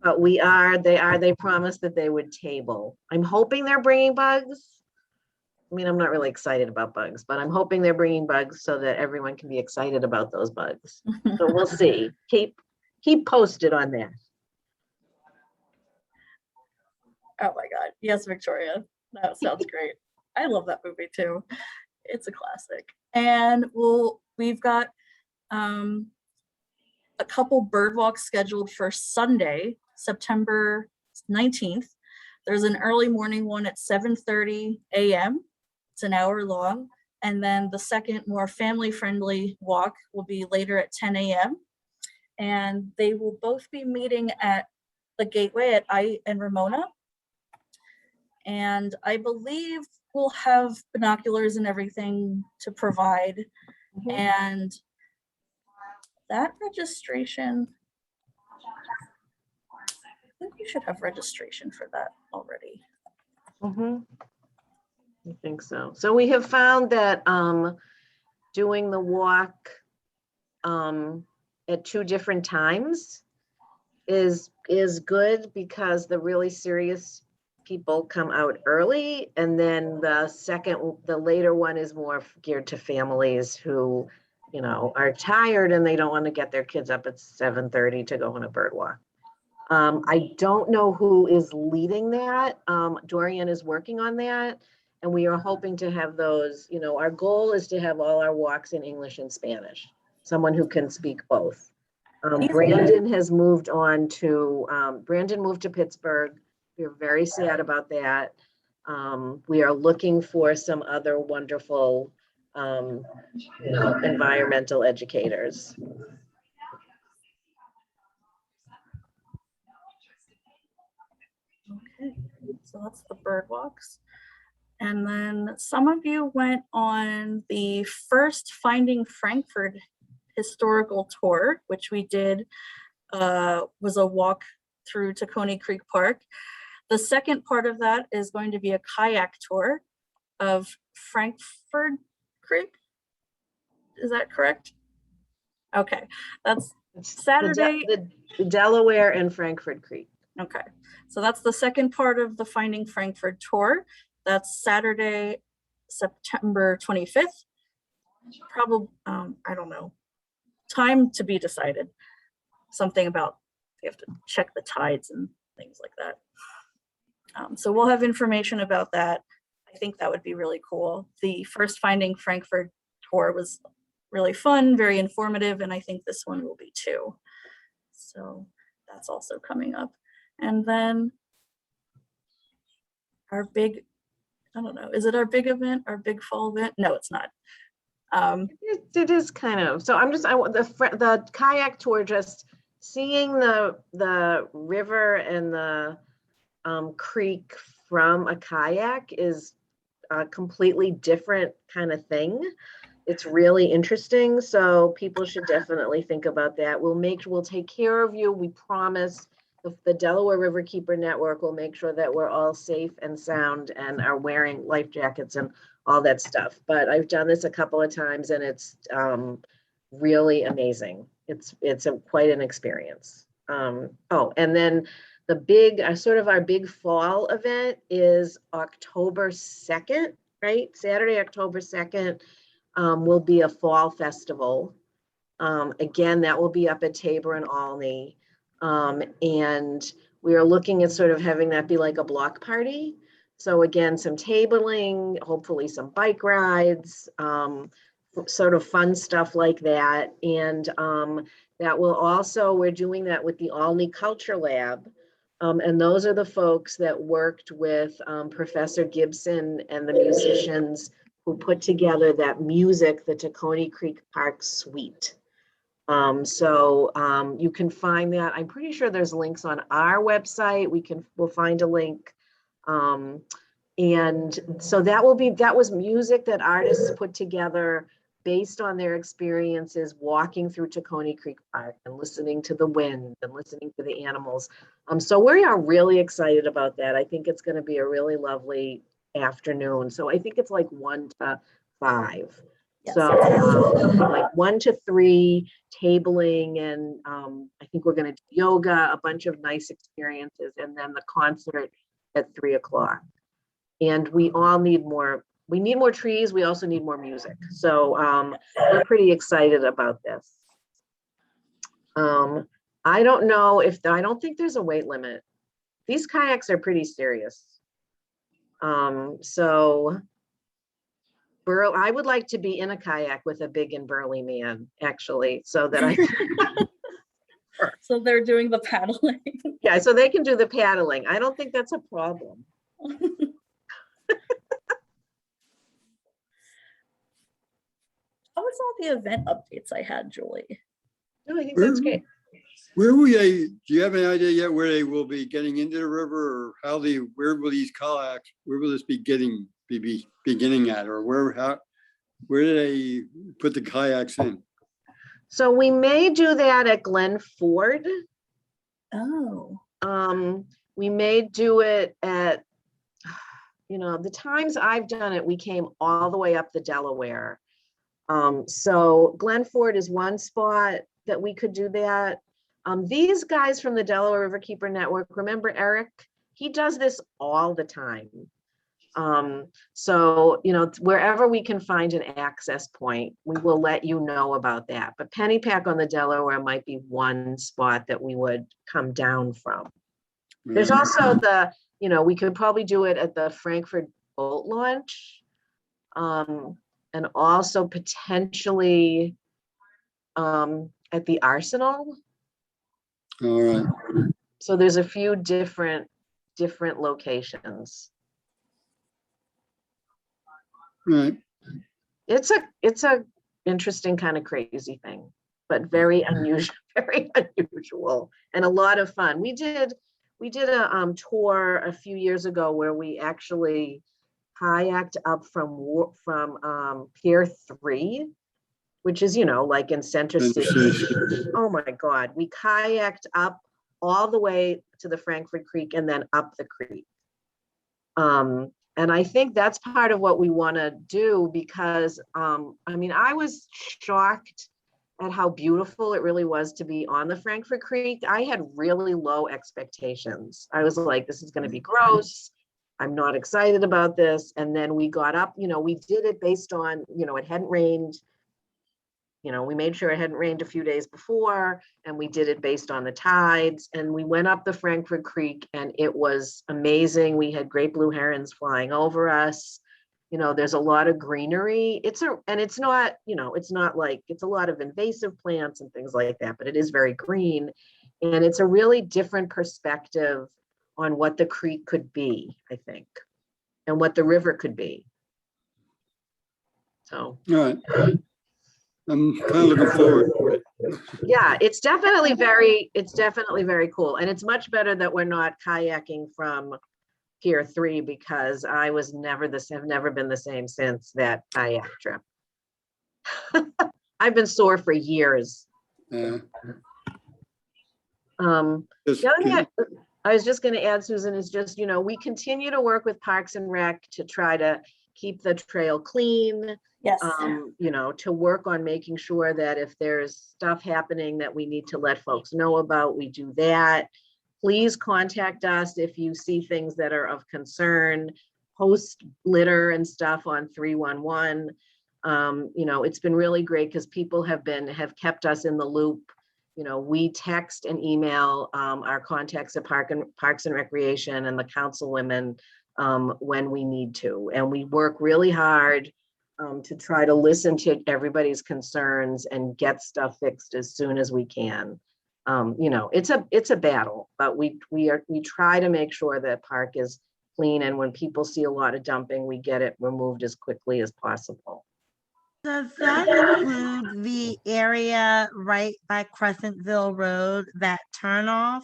But they promised that they would table. I'm hoping they're bringing bugs. I mean, I'm not really excited about bugs, but I'm hoping they're bringing bugs so that everyone can be excited about those bugs. So we'll see. Keep posted on that. Oh my God. Yes, Victoria. That sounds great. I love that movie too. It's a classic. And we've got a couple bird walks scheduled for Sunday, September 19th. There's an early morning one at 7:30 a.m. It's an hour long. And then the second, more family-friendly walk will be later at 10 a.m. And they will both be meeting at the Gateway at I and Ramona. And I believe we'll have binoculars and everything to provide. Mhm. And that registration, I think we should have registration for that already. Mhm. I think so. So we have found that doing the walk at 2 different times is good, because the really serious people come out early, and then the later one is more geared to families who, you know, are tired and they don't want to get their kids up at 7:30 to go on a bird walk. I don't know who is leading that. Dorian is working on that, and we are hoping to have those, you know, our goal is to have all our walks in English and Spanish, someone who can speak both. Brandon has moved on to, Brandon moved to Pittsburgh. We're very sad about that. We are looking for some other wonderful, you know, environmental educators. Okay, so that's the bird walks. And then some of you went on the first Finding Frankfurt historical tour, which we did, was a walk through Tacony Creek Park. The second part of that is going to be a kayak tour of Frankfurt Creek. Is that correct? Okay, that's Saturday. The Delaware and Frankfurt Creek. Okay, so that's the second part of the Finding Frankfurt tour. That's Saturday, September 25th. Probably, I don't know, time to be decided. Something about, you have to check the tides and things like that. So we'll have information about that. I think that would be really cool. The first Finding Frankfurt tour was really fun, very informative, and I think this one will be too. So that's also coming up. And then our big, I don't know, is it our big event, our big fall event? No, it's not. It is kind of, so I want the kayak tour, just seeing the river and the creek from a kayak is a completely different kind of thing. It's really interesting. So people should definitely think about that. We'll take care of you. We promise. The Delaware River Keeper Network will make sure that we're all safe and sound and are wearing life jackets and all that stuff. But I've done this a couple of times, and it's really amazing. It's quite an experience. Oh, and then the big, our big fall event is October 2nd, right? Saturday, October 2nd, will be a fall festival. Again, that will be up at Tabor and Alney. And We are looking at sort of having that be like a block party. So again, some tabling, hopefully some bike rides, sort of fun stuff like that. And that will also, we're doing that with the Alney Culture Lab. And those are the folks that worked with Professor Gibson and the musicians who put together that music, the Tacony Creek Park Suite. You can find that. I'm pretty sure there's links on our website. We'll find a link. And so that was music that artists put together based on their experiences walking through Tacony Creek Park and listening to the wind and listening to the animals. So we are really excited about that. I think it's going to be a really lovely afternoon. So I think it's like 1 to 5. Yes. So like 1 to 3 tabling, and I think we're going to do yoga, a bunch of nice experiences, and then the concert at 3 o'clock. And we all need more. We need more trees. We also need more music. So we're pretty excited about this. I don't know if, I don't think there's a weight limit. These kayaks are pretty serious. I would like to be in a kayak with a big and burly man, actually, so that I So they're doing the paddling. yeah, so they can do the paddling. I don't think that's a problem. That was all the event updates I had, Julie. No, I think that's great. Where will they, do you have any idea yet where they will be getting into the river, or where will these kayaks, where will this be beginning at, or where do they put the kayaks in? So we may do that at Glen Ford. Oh. We may do it at, the times I've done it, we came all the way up the Delaware. So Glen Ford is one spot that we could do that. These guys from the Delaware Riverkeeper Network, remember Eric? He does this all the time. Wherever we can find an access point, we will let you know about that. But Pennypack on the Delaware might be one spot that we would come down from. There's also we could probably do it at the Frankfurt boat launch. And also potentially at the Arsenal. All right. So there's a few different locations. Right. It's a interesting kind of crazy thing, but very unusual, and a lot of fun. We did a tour a few years ago where we actually kayaked up from Pier 3, which is, like in Center City. Oh my God. We kayaked up all the way to the Frankfurt Creek and then up the creek. And I think that's part of what we want to do because, I was shocked at how beautiful it really was to be on the Frankfurt Creek. I had really low expectations. I was like, this is going to be gross. I'm not excited about this. And then we got up, we did it based on, it hadn't rained. We made sure it hadn't rained a few days before, and we did it based on the tides. And we went up the Frankfurt Creek and it was amazing. We had great blue herons flying over us. There's a lot of greenery. It's not like, it's a lot of invasive plants and things like that, but it is very green. And it's a really different perspective on what the creek could be, I think, and what the river could be. So. All right. I'm kind of looking forward to it. Yeah, it's definitely very cool. And it's much better that we're not kayaking from Pier 3 because I was have never been the same since that kayak trip. I've been sore for years. The other thing I was just going to add, Susan, is just, we continue to work with Parks and Rec to try to keep the trail clean. Yes. To work on making sure that if there's stuff happening that we need to let folks know about, we do that. Please contact us if you see things that are of concern. Post litter and stuff on 311. It's been really great because people have kept us in the loop. we text and email our contacts at Parks and Recreation and the councilwomen when we need to. And we work really hard to try to listen to everybody's concerns and get stuff fixed as soon as we can. It's a battle, but we try to make sure that park is clean, and when people see a lot of dumping, we get it removed as quickly as possible. Does that include the area right by Crescentville Road, that turnoff?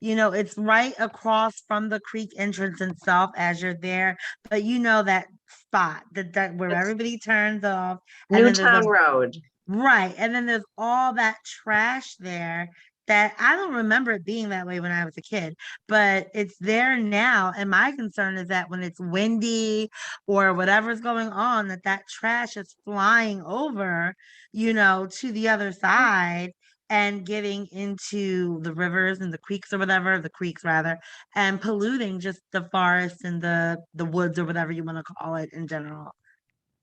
It's right across from the creek entrance itself as you're there, but that spot that where everybody turns off. And then there's Newtown Road. Right. And then there's all that trash there that I don't remember it being that way when I was a kid, but it's there now. And my concern is that when it's windy or whatever's going on, that trash is flying over, to the other side and getting into the rivers and the creeks or whatever, the creeks rather, and polluting just the forest and the woods or whatever you want to call it in general.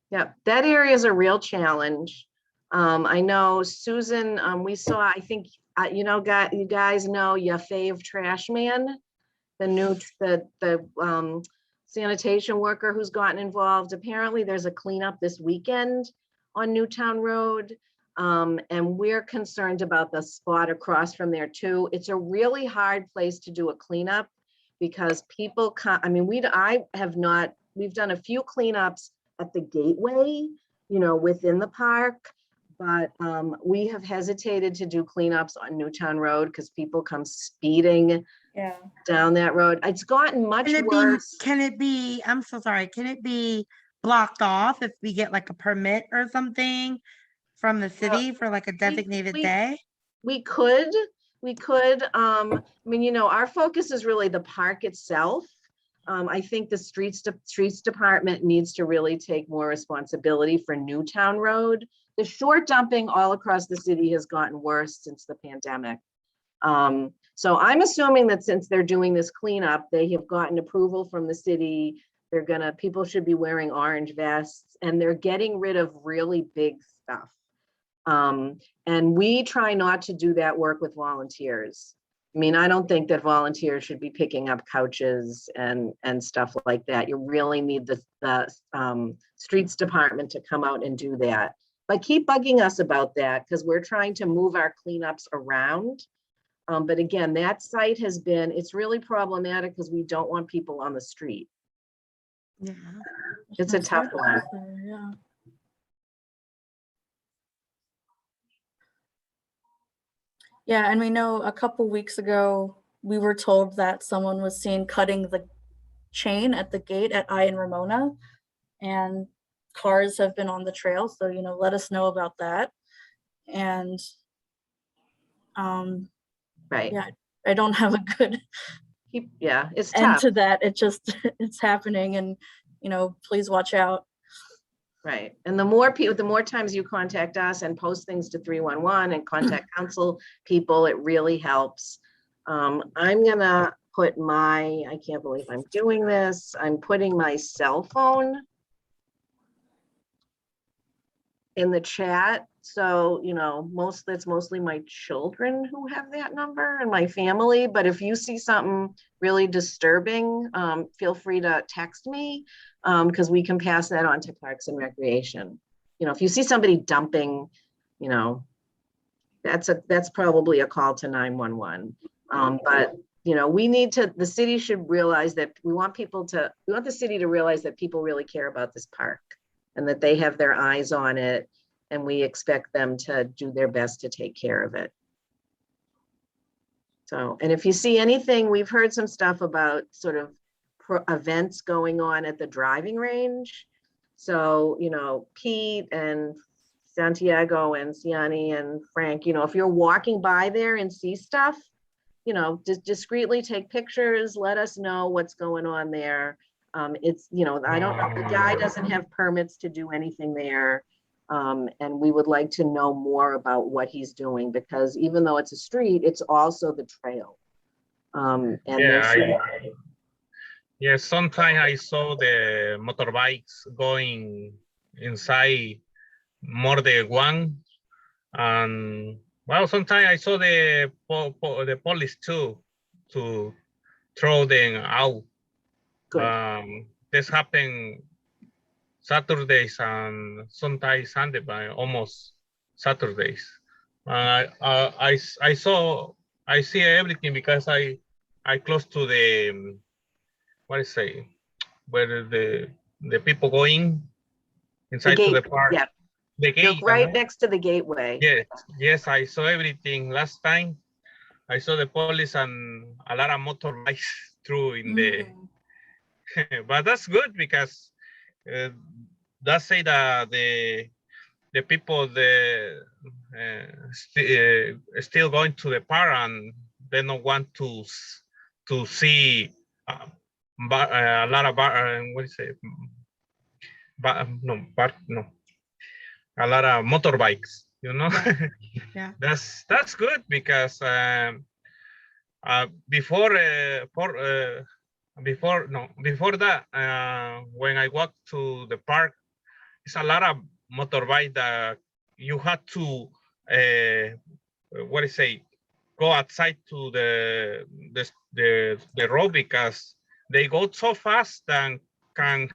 Yeah, that area is a real challenge. I know Susan, we saw, I think, you guys know your fave trash man, the sanitation worker who's gotten involved. Apparently there's a cleanup this weekend on Newtown Road. And we're concerned about the spot across from there too. It's a really hard place to do a cleanup because people come, we've done a few cleanups at the gateway, within the park. But we have hesitated to do cleanups on Newtown Road because people come speeding down that road. It's gotten much worse. I'm so sorry. Can it be blocked off if we get like a permit or something from the city for like a designated day? We could. Our focus is really the park itself. I think the streets department needs to really take more responsibility for Newtown Road. The short dumping all across the city has gotten worse since the pandemic. So I'm assuming that since they're doing this cleanup, they have gotten approval from the city. People should be wearing orange vests, and they're getting rid of really big stuff. And we try not to do that work with volunteers. I don't think that volunteers should be picking up couches and stuff like that. You really need the streets department to come out and do that. But keep bugging us about that because we're trying to move our cleanups around. But again, that site it's really problematic because we don't want people on the street. Yeah. It's a tough one. Yeah. Yeah, and we know a couple weeks ago, we were told that someone was seen cutting the chain at the gate at I and Ramona, and cars have been on the trail. So, let us know about that. And Right. yeah, I don't have a good it's end tough. to that. It's happening, and please watch out. Right. And the more times you contact us and post things to 311 and contact council people, it really helps. I'm gonna put I can't believe I'm doing this. I'm putting my cell phone in the chat. So, it's mostly my children who have that number and my family. But if you see something really disturbing, feel free to text me because we can pass that on to Parks and Recreation. If you see somebody dumping, that's probably a call to 911. But the city should realize that we want the city to realize that people really care about this park and that they have their eyes on it. And we expect them to do their best to take care of it. So, and if you see anything, we've heard some stuff about sort of events going on at the driving range. So, Pete and Santiago and Ciani and Frank, if you're walking by there and see stuff, just discreetly take pictures, let us know what's going on there. The guy doesn't have permits to do anything there. And we would like to know more about what he's doing because even though it's a street, it's also the trail. Sometimes I saw the motorbikes going inside more than one, and Well, sometimes I saw the police too to throw them out. Good. This happened Saturdays and sometimes Sunday, but almost Saturdays. I see everything because I close to the what I say where the people going The inside to the gate, park. yeah, The you're gate. right next to the gateway. Yes, yes, I saw everything last time. I saw the police and a lot of motorbikes through in the, but that's good because that say that the people still going to the park and they don't want to see a lot of what is it? No, a lot of motorbikes. You know, Yeah. that's good because before that when I walk to the park, it's a lot of motorbike that you had to what do you say, go outside to the road because they go so fast and can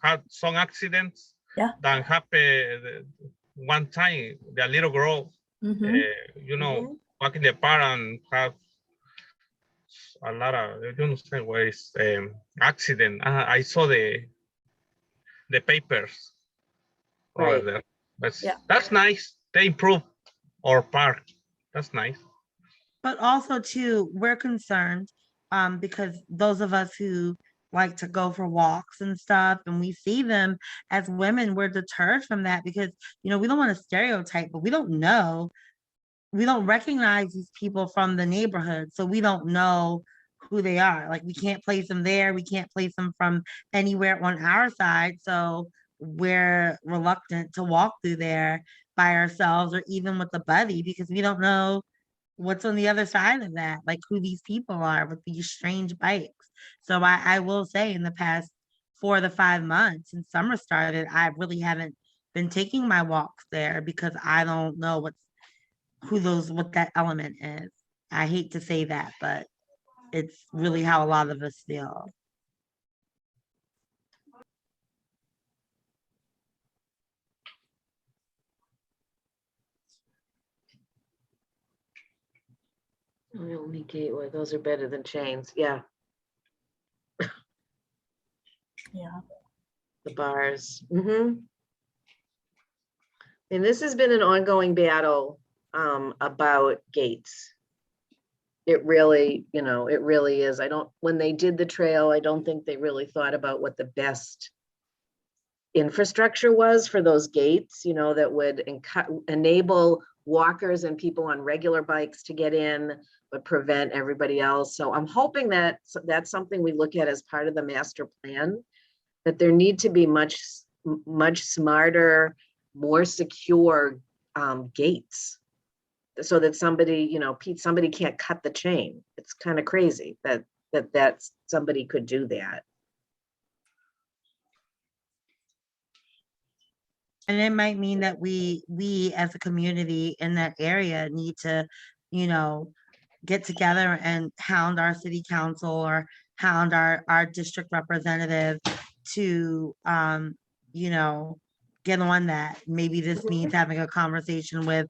have some accidents. Yeah. That happened one time. The little girl walking the park and have a lot of where is accident. I saw the papers over Right. there. Yeah. That's nice. They improve our park. That's nice. But also too, we're concerned because those of us who like to go for walks and stuff and we see them as women, we're deterred from that because we don't want to stereotype, but we don't know. We don't recognize these people from the neighborhood, so we don't know who they are. Like we can't place them there, we can't place them from anywhere on our side. So we're reluctant to walk through there by ourselves or even with a buddy because we don't know what's on the other side of that, like who these people are with these strange bikes. So I will say in the past 4 to 5 months since summer started, I really haven't been taking my walks there because I don't know what that element is. I hate to say that, but it's really how a lot of us feel. The only gateway, those are better than chains. Yeah, Yeah. the bars. And this has been an ongoing battle about gates. It really, it really is. When they did the trail, I don't think they really thought about what the best infrastructure was for those gates, that would enable walkers and people on regular bikes to get in, but prevent everybody else. So I'm hoping that that's something we look at as part of the master plan, that there need to be much smarter, more secure gates so that somebody can't cut the chain. It's kind of crazy that somebody could do that. And it might mean that we as a community in that area need to, get together and hound our city council or hound our district representative to, get on that. Maybe this means having a conversation with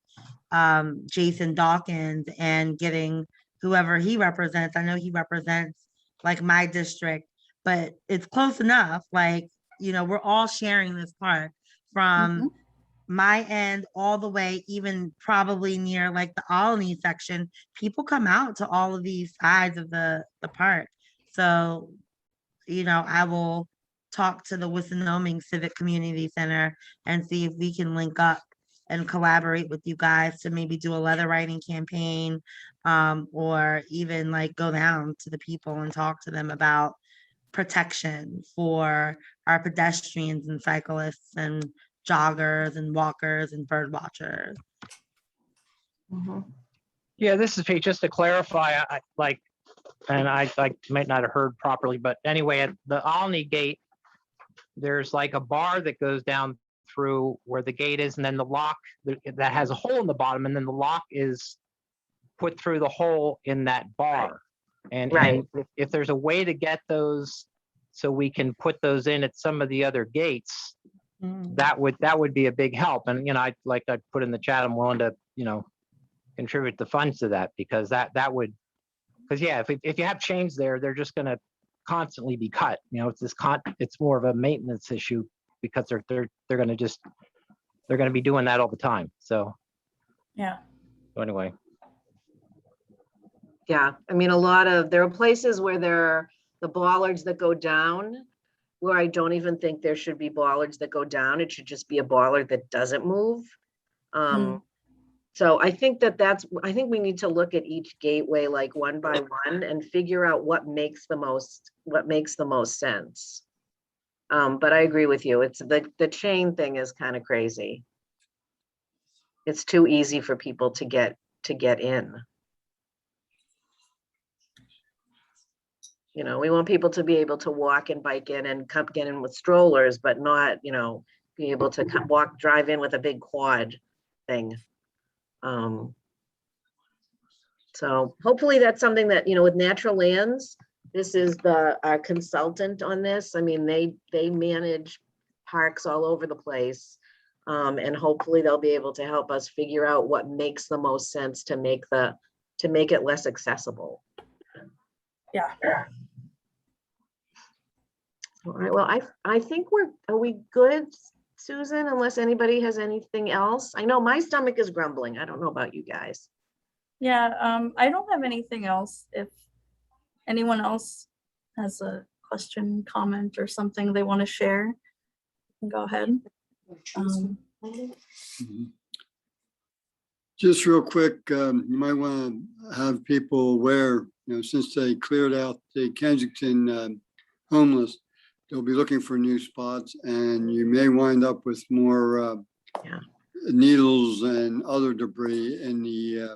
Jason Dawkins and getting whoever he represents. I know he represents like my district, but it's close enough. Like, we're all sharing this park from my end all the way, even probably near like the Alany section. People come out to all of these sides of the park. So, I will talk to the Wissinoming Civic Community Center and see if we can link up and collaborate with you guys to maybe do a letter writing campaign, or even like go down to the people and talk to them about protection for our pedestrians and cyclists and joggers and walkers and bird watchers. Yeah, this is Pete. Just to clarify, I might not have heard properly, but anyway, at the Alny gate, there's like a bar that goes down through where the gate is, and then the lock that has a hole in the bottom, and then the lock is put through the hole in that bar. And Right. if there's a way to get those, so we can put those in at some of the other gates, that would be a big help. And, you know, I put in the chat, I'm willing to, you know, contribute the funds to that, because that would, because yeah, if you have chains there, they're just gonna constantly be cut. You know, it's more of a maintenance issue, because they're gonna be doing that all the time. So Yeah. anyway. Yeah, I mean, there are places where there are the bollards that go down, where I don't even think there should be bollards that go down. It should just be a bollard that doesn't move. So I think I think we need to look at each gateway like one by one and figure out what makes the most sense. But I agree with you. It's the chain thing is kind of crazy. It's too easy for people to get in. You know, we want people to be able to walk and bike in and get in with strollers, but not, you know, be able to drive in with a big quad thing. So hopefully that's something that, you know, with Natural Lands, this is our consultant on this. I mean, they manage parks all over the place. And hopefully they'll be able to help us figure out what makes the most sense to make it less accessible. Yeah. All right, well, I think are we good, Susan, unless anybody has anything else? I know my stomach is grumbling. I don't know about you guys. Yeah, I don't have anything else. If anyone else has a question, comment, or something they want to share, you can go ahead. Just real quick, you might want to have people aware, you know, since they cleared out the Kensington homeless, they'll be looking for new spots, and you may wind up with more needles and other debris in the,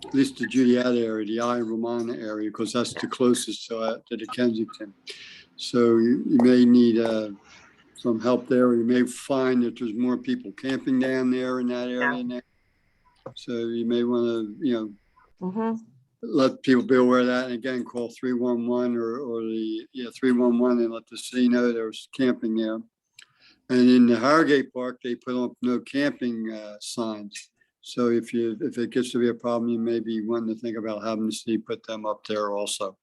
at least the Juliet area, the I Romana area, because that's the closest to the Kensington. So you may need some help there. You may find that there's more people camping down there in that area now. So you may want to, you know, let people be aware of that. And again, call 311 or the 311 and let the city know there's camping there. And in the Harrogate Park, they put up no camping signs. So if it gets to be a problem, you may be wanting to think about having the city put them up there also.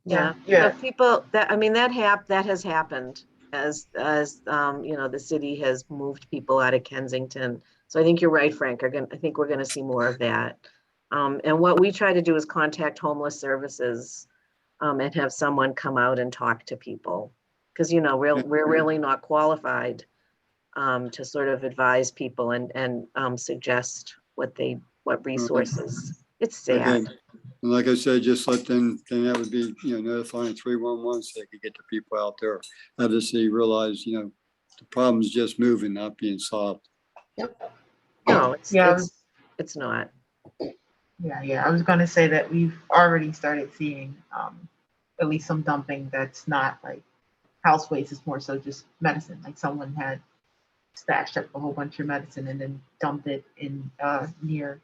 Yeah. People that, I mean, that has happened as you know, the city has moved people out of Kensington. So I think you're right, Frank. I think we're going to see more of that. And what we try to do is contact homeless services and have someone come out and talk to people, because, you know, we're really not qualified to sort of advise people and suggest what resources. It's sad. Okay. And like I said, just let them, then that would be, you know, notifying 311 so they could get the people out there. Have the city realize, you know, the problem's just moving, not being solved. No, it's not. Yeah. I was going to say that we've already started seeing at least some dumping that's not like house waste. It's more so just medicine. Like someone had stashed up a whole bunch of medicine and then dumped it in near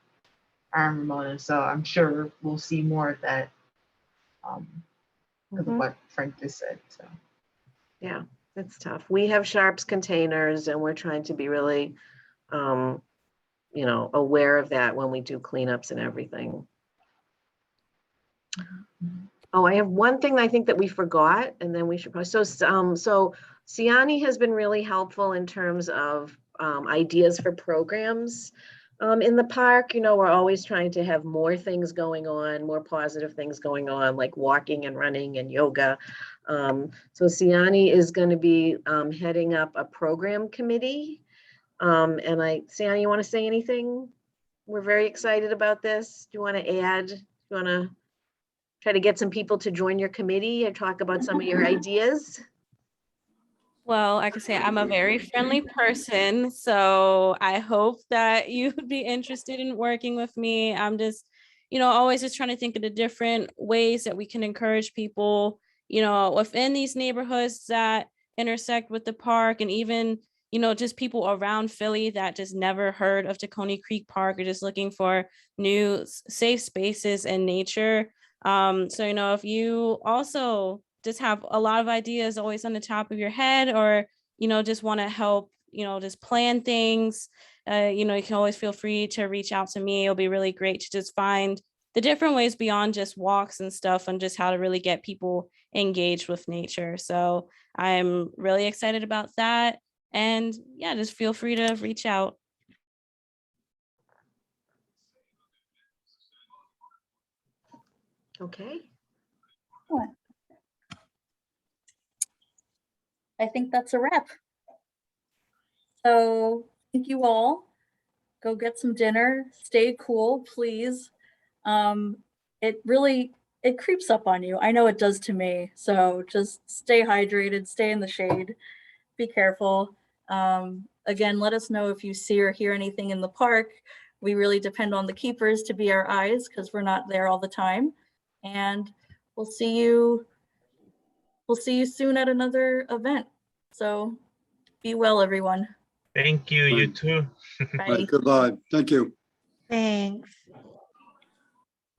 Ramona. So I'm sure we'll see more of that because of what Frank just said. So yeah, it's tough. We have Sharps containers and we're trying to be really you know, aware of that when we do cleanups and everything. Oh, I have one thing I think that we forgot, and then we should probably, so Siani has been really helpful in terms of ideas for programs in the park. You know, we're always trying to have more things going on, more positive things going on, like walking and running and yoga. So Siani is going to be heading up a program committee. And Siani, you want to say anything? We're very excited about this. Do you want to add? Do you want to try to get some people to join your committee and talk about some of your ideas? Well, I can say I'm a very friendly person, so I hope that you'd be interested in working with me. I'm just, you know, always just trying to think of the different ways that we can encourage people, you know, within these neighborhoods that intersect with the park, and even, you know, just people around Philly that just never heard of Tacony Creek Park or just looking for new safe spaces and nature. So, you know, if you also just have a lot of ideas always on the top of your head, or, you know, just want to help, you know, just plan things, you know, you can always feel free to reach out to me. It'll be really great to just find the different ways beyond just walks and stuff, and just how to really get people engaged with nature. So I'm really excited about that. And yeah, just feel free to reach out. Okay. I think that's a wrap. So thank you all. Go get some dinner, stay cool, please. It creeps up on you. I know it does to me. So just stay hydrated, stay in the shade, be careful. Again, let us know if you see or hear anything in the park. We really depend on the keepers to be our eyes because we're not there all the time. And we'll see you soon at another event. So be well, everyone. Thank you, you too. Right, goodbye. Thank you. Thanks.